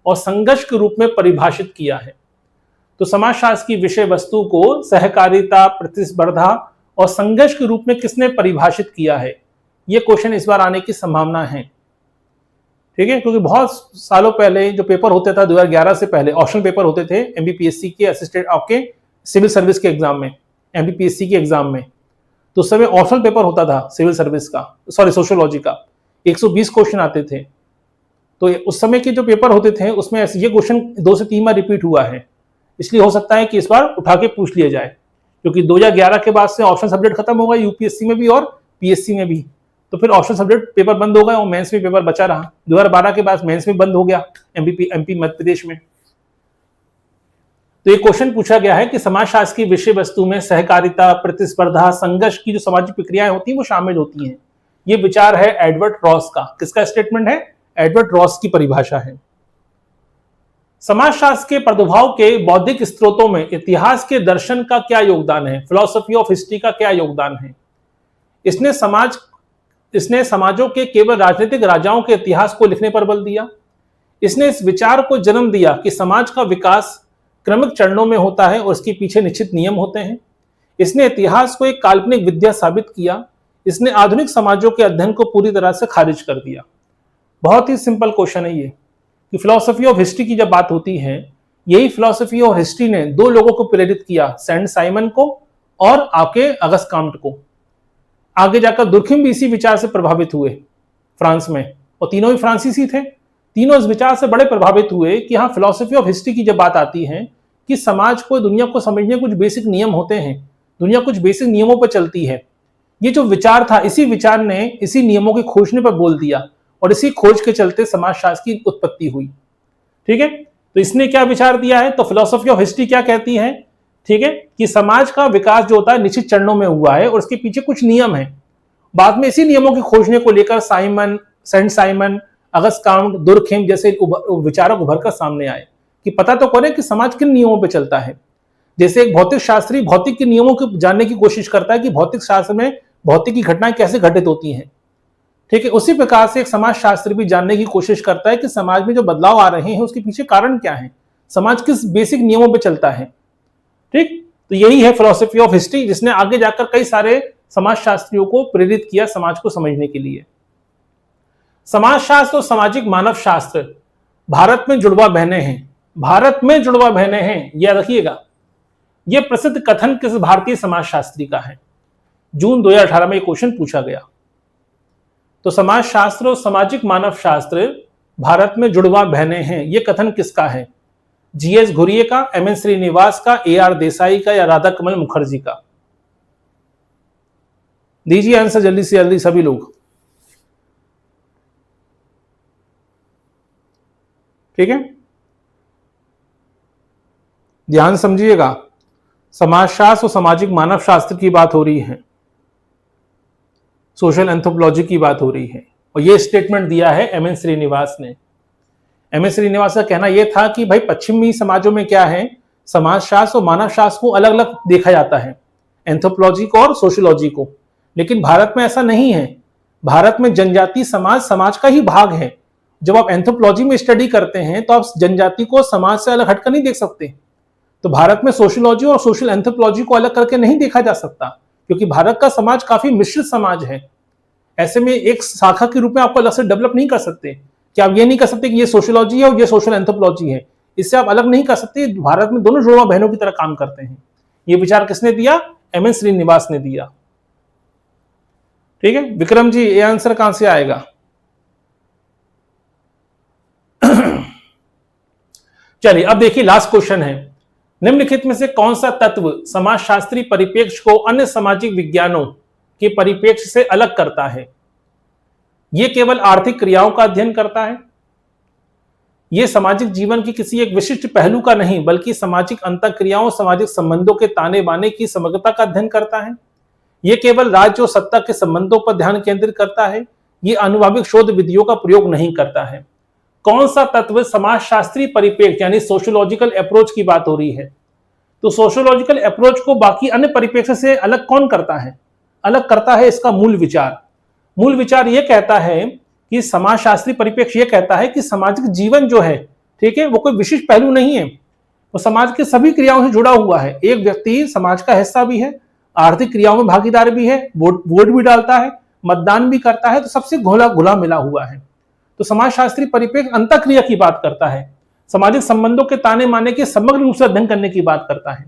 और संघर्ष के रूप में परिभाषित किया है? तो समाजशास्त्र की विषय वस्तु को सहकारिता, प्रतिस्पर्धा और संघर्ष के रूप में किसने परिभाषित किया है? यह क्वेश्चन इस बार आने की संभावना है। ठीक है, क्योंकि बहुत सालों पहले जो पेपर होता था 2011 से पहले ऑप्शनल पेपर होते थे एमबीपीएससी के असिस्टेंट आपके सिविल सर्विस के एग्जाम में, एमबीपीएससी के एग्जाम में, तो उस समय ऑप्शनल पेपर होता था सिविल सर्विस का, सॉरी सोशियोलॉजी का, 120 क्वेश्चन आते थे। तो उस समय के जो पेपर होते थे उसमें ये क्वेश्चन 2 से 3 बार रिपीट हुआ है, इसलिए हो सकता है कि इस बार उठा के पूछ लिया जाए, क्योंकि 2011 के बाद से ऑप्शन सब्जेक्ट खत्म होगा यूपीएससी में भी और पीएससी में भी, तो फिर ऑप्शन सब्जेक्ट पेपर बंद हो गए और मेंस में पेपर बचा रहा। 2012 के बाद मेंस में बंद हो गया एमपी मध्य प्रदेश में। तो ये क्वेश्चन पूछा गया है कि समाजशास्त्र की विषय वस्तु में सहकारिता, प्रतिस्पर्धा, संघर्ष की जो सामाजिक प्रक्रियाएं होती हैं वो शामिल होती हैं। ये विचार है एडवर्ड रॉस का। किसका स्टेटमेंट है? एडवर्ड रॉस की परिभाषा है। समाजशास्त्र के प्रादुर्भाव के बौद्धिक स्रोतों में इतिहास के दर्शन का क्या योगदान है? फिलॉसफी ऑफ हिस्ट्री का क्या योगदान है? इसने समाजों के केवल राजनीतिक राजाओं के इतिहास को लिखने पर बल दिया। इसने इस विचार को जन्म दिया कि समाज का विकास क्रमिक चरणों में होता है और इसके पीछे निश्चित नियम होते हैं। इसने इतिहास को एक काल्पनिक विद्या साबित किया। इसने आधुनिक समाजों के अध्ययन को पूरी तरह से खारिज कर दिया। बहुत ही सिंपल क्वेश्चन है ये कि फिलॉसफी ऑफ हिस्ट्री की जब बात होती है, यही फिलॉसफी ऑफ हिस्ट्री ने 2 लोगों को प्रेरित किया, सेंट साइमन को और आपके अगस्त काम्ट को। आगे जाकर दुर्खिम भी इसी विचार से प्रभावित हुए फ्रांस में, और तीनों ही फ्रांसीसी थे। तीनों इस विचार से बड़े प्रभावित हुए कि हाँ, फिलॉसफी ऑफ हिस्ट्री की जब बात आती है कि समाज को, दुनिया को समझने कुछ बेसिक नियम होते हैं, दुनिया कुछ बेसिक नियमों पर चलती है। ये जो विचार था, इसी विचार ने इसी नियमों के खोजने पर बोल दिया और इसी खोज के चलते समाजशास्त्र की उत्पत्ति हुई। ठीक है, तो इसने क्या विचार दिया है? तो फिलॉसफी ऑफ हिस्ट्री क्या कहती है? ठीक है, कि समाज का विकास जो होता है निश्चित चरणों में हुआ है और उसके पीछे कुछ नियम है। बाद में इसी नियमों के खोजने को लेकर सेंट साइमन, अगस्त काम्ट, दुर्खिम जैसे विचारक उभर कर सामने आए कि पता तो करें कि समाज किन नियमों पर चलता है। जैसे एक भौतिक शास्त्री भौतिक के नियमों को जानने की कोशिश करता है कि भौतिक शास्त्र में भौतिक की घटनाएं कैसे घटित होती हैं। ठीक है, उसी प्रकार से एक समाजशास्त्री भी जानने की कोशिश करता है कि समाज में जो बदलाव आ रहे हैं उसके पीछे कारण क्या है, समाज किस बेसिक नियमों पर चलता है। ठीक, तो यही है फिलॉसफी ऑफ हिस्ट्री, जिसने आगे जाकर कई सारे समाजशास्त्रियों को प्रेरित किया समाज को समझने के लिए। समाजशास्त्र और सामाजिक मानव शास्त्र भारत में जुड़वा बहने हैं। भारत में जुड़वा बहने हैं, यह रखिएगा। यह प्रसिद्ध कथन किस भारतीय समाजशास्त्री का है? जून 2018 में यह क्वेश्चन पूछा गया। तो समाजशास्त्र और सामाजिक मानव शास्त्र भारत में जुड़वा बहने हैं, यह कथन किसका है? जीएस घुरिये का, एमएन श्रीनिवास का, एआर देसाई का या राधा कमल मुखर्जी का? दीजिए आंसर जल्दी से जल्दी सभी लोग। ठीक है, ध्यान समझिएगा। समाजशास्त्र और सामाजिक मानव शास्त्र की बात हो रही है, सोशल एंथ्रोपोलॉजी की बात हो रही है, और यह स्टेटमेंट दिया है एमएन श्रीनिवास ने। एमएन श्रीनिवास का कहना यह था कि भाई पश्चिमी समाजों में क्या है, समाजशास्त्र और मानव शास्त्र को अलग अलग देखा जाता है, एंथ्रोपोलॉजी को और सोशियोलॉजी को, लेकिन भारत में ऐसा नहीं है। भारत में जनजाति समाज समाज का ही भाग है। जब आप एंथ्रोपोलॉजी में स्टडी करते हैं तो आप जनजाति को समाज से अलग हटकर नहीं देख सकते। तो भारत में सोशियोलॉजी और सोशल एंथ्रोपोलॉजी को अलग करके नहीं देखा जा सकता, क्योंकि भारत का समाज काफी मिश्रित समाज है। ऐसे में एक शाखा के रूप में आपको अलग से डेवलप नहीं कर सकते कि आप ये नहीं कर सकते कि ये सोशियोलॉजी है और ये सोशल एंथ्रोपोलॉजी है, इससे आप अलग नहीं कर सकते। भारत में दोनों जुड़वा बहनों की तरह काम करते हैं। ये विचार किसने दिया? एमएन श्रीनिवास ने दिया। ठीक है विक्रम जी, ये आंसर कहां से आएगा? चलिए अब देखिए, लास्ट क्वेश्चन है, निम्नलिखित में से कौन सा तत्व समाजशास्त्री परिप्रेक्ष्य को अन्य सामाजिक विज्ञानों के परिप्रेक्ष्य से अलग करता है? यह केवल आर्थिक क्रियाओं का अध्ययन करता है, यह सामाजिक जीवन की किसी एक विशिष्ट पहलू का नहीं बल्कि सामाजिक अंतःक्रियाओं, सामाजिक संबंधों के ताने बाने की समग्रता का अध्ययन करता है, यह केवल राज्य और सत्ता के संबंधों पर ध्यान केंद्रित करता है, यह अनुभाविक शोध विधियों का प्रयोग नहीं करता है। कौन सा तत्व समाजशास्त्री परिप्रेक्ष्य यानी सोशियोलॉजिकल अप्रोच की बात हो रही है? तो सोशियोलॉजिकल अप्रोच को बाकी अन्य परिप्रेक्ष्य से अलग कौन करता है? अलग करता है इसका मूल विचार। मूल विचार यह कहता है कि समाजशास्त्री परिप्रेक्ष्य यह कहता है कि सामाजिक जीवन जो है, ठीक है, वो कोई विशिष्ट पहलू नहीं है, वो समाज के सभी क्रियाओं से जुड़ा हुआ है। एक व्यक्ति समाज का हिस्सा भी है, आर्थिक क्रियाओं में भागीदार भी है, वोट भी डालता है, मतदान भी करता है, तो सबसे घुला मिला हुआ है। तो समाजशास्त्री परिप्रेक्ष्य अंतःक्रिया की बात करता है, सामाजिक संबंधों के ताने माने के समग्र रूप से अध्ययन करने की बात करता है।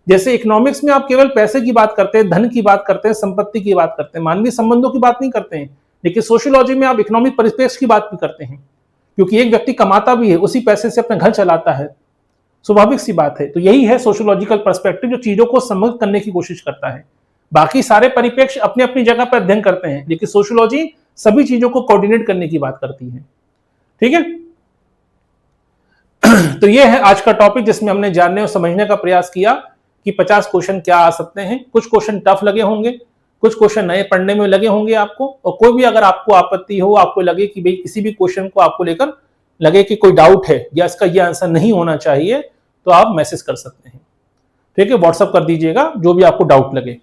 जैसे इकोनॉमिक्स में आप केवल पैसे की बात करते हैं, धन की बात करते हैं, संपत्ति की बात करते हैं, मानवीय संबंधों की बात नहीं करते हैं। लेकिन सोशियोलॉजी में आप इकोनॉमिक परिप्रेक्ष्य की बात भी करते हैं, क्योंकि एक व्यक्ति कमाता भी है, उसी पैसे से अपना घर चलाता है, स्वाभाविक सी बात है। तो यही है सोशियोलॉजिकल पर्सपेक्टिव, जो चीजों को समग्र करने की कोशिश करता है। बाकी सारे परिप्रेक्ष्य अपनी अपनी जगह पर अध्ययन करते हैं, लेकिन सोशियोलॉजी सभी चीजों को कोऑर्डिनेट करने की बात करती है। ठीक है। तो ये है आज का टॉपिक, जिसमें हमने जानने और समझने का प्रयास किया कि 50 क्वेश्चन क्या आ सकते हैं। कुछ क्वेश्चन टफ लगे होंगे, कुछ क्वेश्चन नए पढ़ने में लगे होंगे आपको, और कोई भी अगर आपको आपत्ति हो, आपको लगे कि भाई किसी भी क्वेश्चन को आपको लेकर लगे कि कोई डाउट है या इसका ये आंसर नहीं होना चाहिए, तो आप मैसेज कर सकते हैं। ठीक है, व्हाट्सअप कर दीजिएगा जो भी आपको डाउट लगे,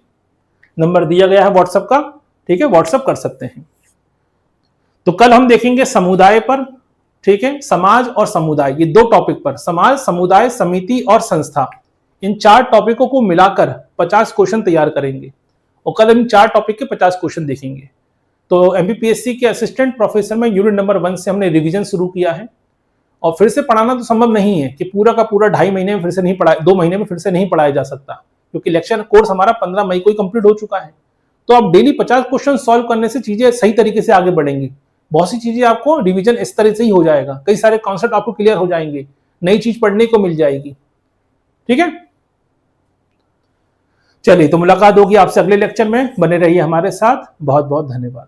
नंबर दिया गया है व्हाट्सअप का। ठीक है, व्हाट्सअप कर सकते हैं। तो कल हम देखेंगे समुदाय पर। ठीक है, समाज और समुदाय, ये दो टॉपिक पर, समाज, समुदाय, समिति और संस्था, इन 4 टॉपिकों को मिलाकर 50 क्वेश्चन तैयार करेंगे, और कल हम 4 टॉपिक के 50 क्वेश्चन देखेंगे। तो एमपीपीएससी के असिस्टेंट प्रोफेसर में यूनिट नंबर 1 से हमने रिवीजन शुरू किया है, और फिर से पढ़ाना तो संभव नहीं है कि पूरा का पूरा 2.5 महीने में फिर से नहीं पढ़ा, 2 महीने में फिर से नहीं पढ़ाया जा सकता, क्योंकि लेक्चर कोर्स हमारा 15 मई को ही कंप्लीट हो चुका है। तो अब डेली 50 क्वेश्चन सॉल्व करने से चीजें सही तरीके से आगे बढ़ेंगी। बहुत सी चीजें आपको रिवीजन इस तरह से ही हो जाएगा, कई सारे कॉन्सेप्ट आपको क्लियर हो जाएंगे, नई चीज पढ़ने को मिल जाएगी। ठीक है, चलिए, तो मुलाकात होगी आपसे अगले लेक्चर में। बने रहिए हमारे साथ। बहुत बहुत धन्यवाद।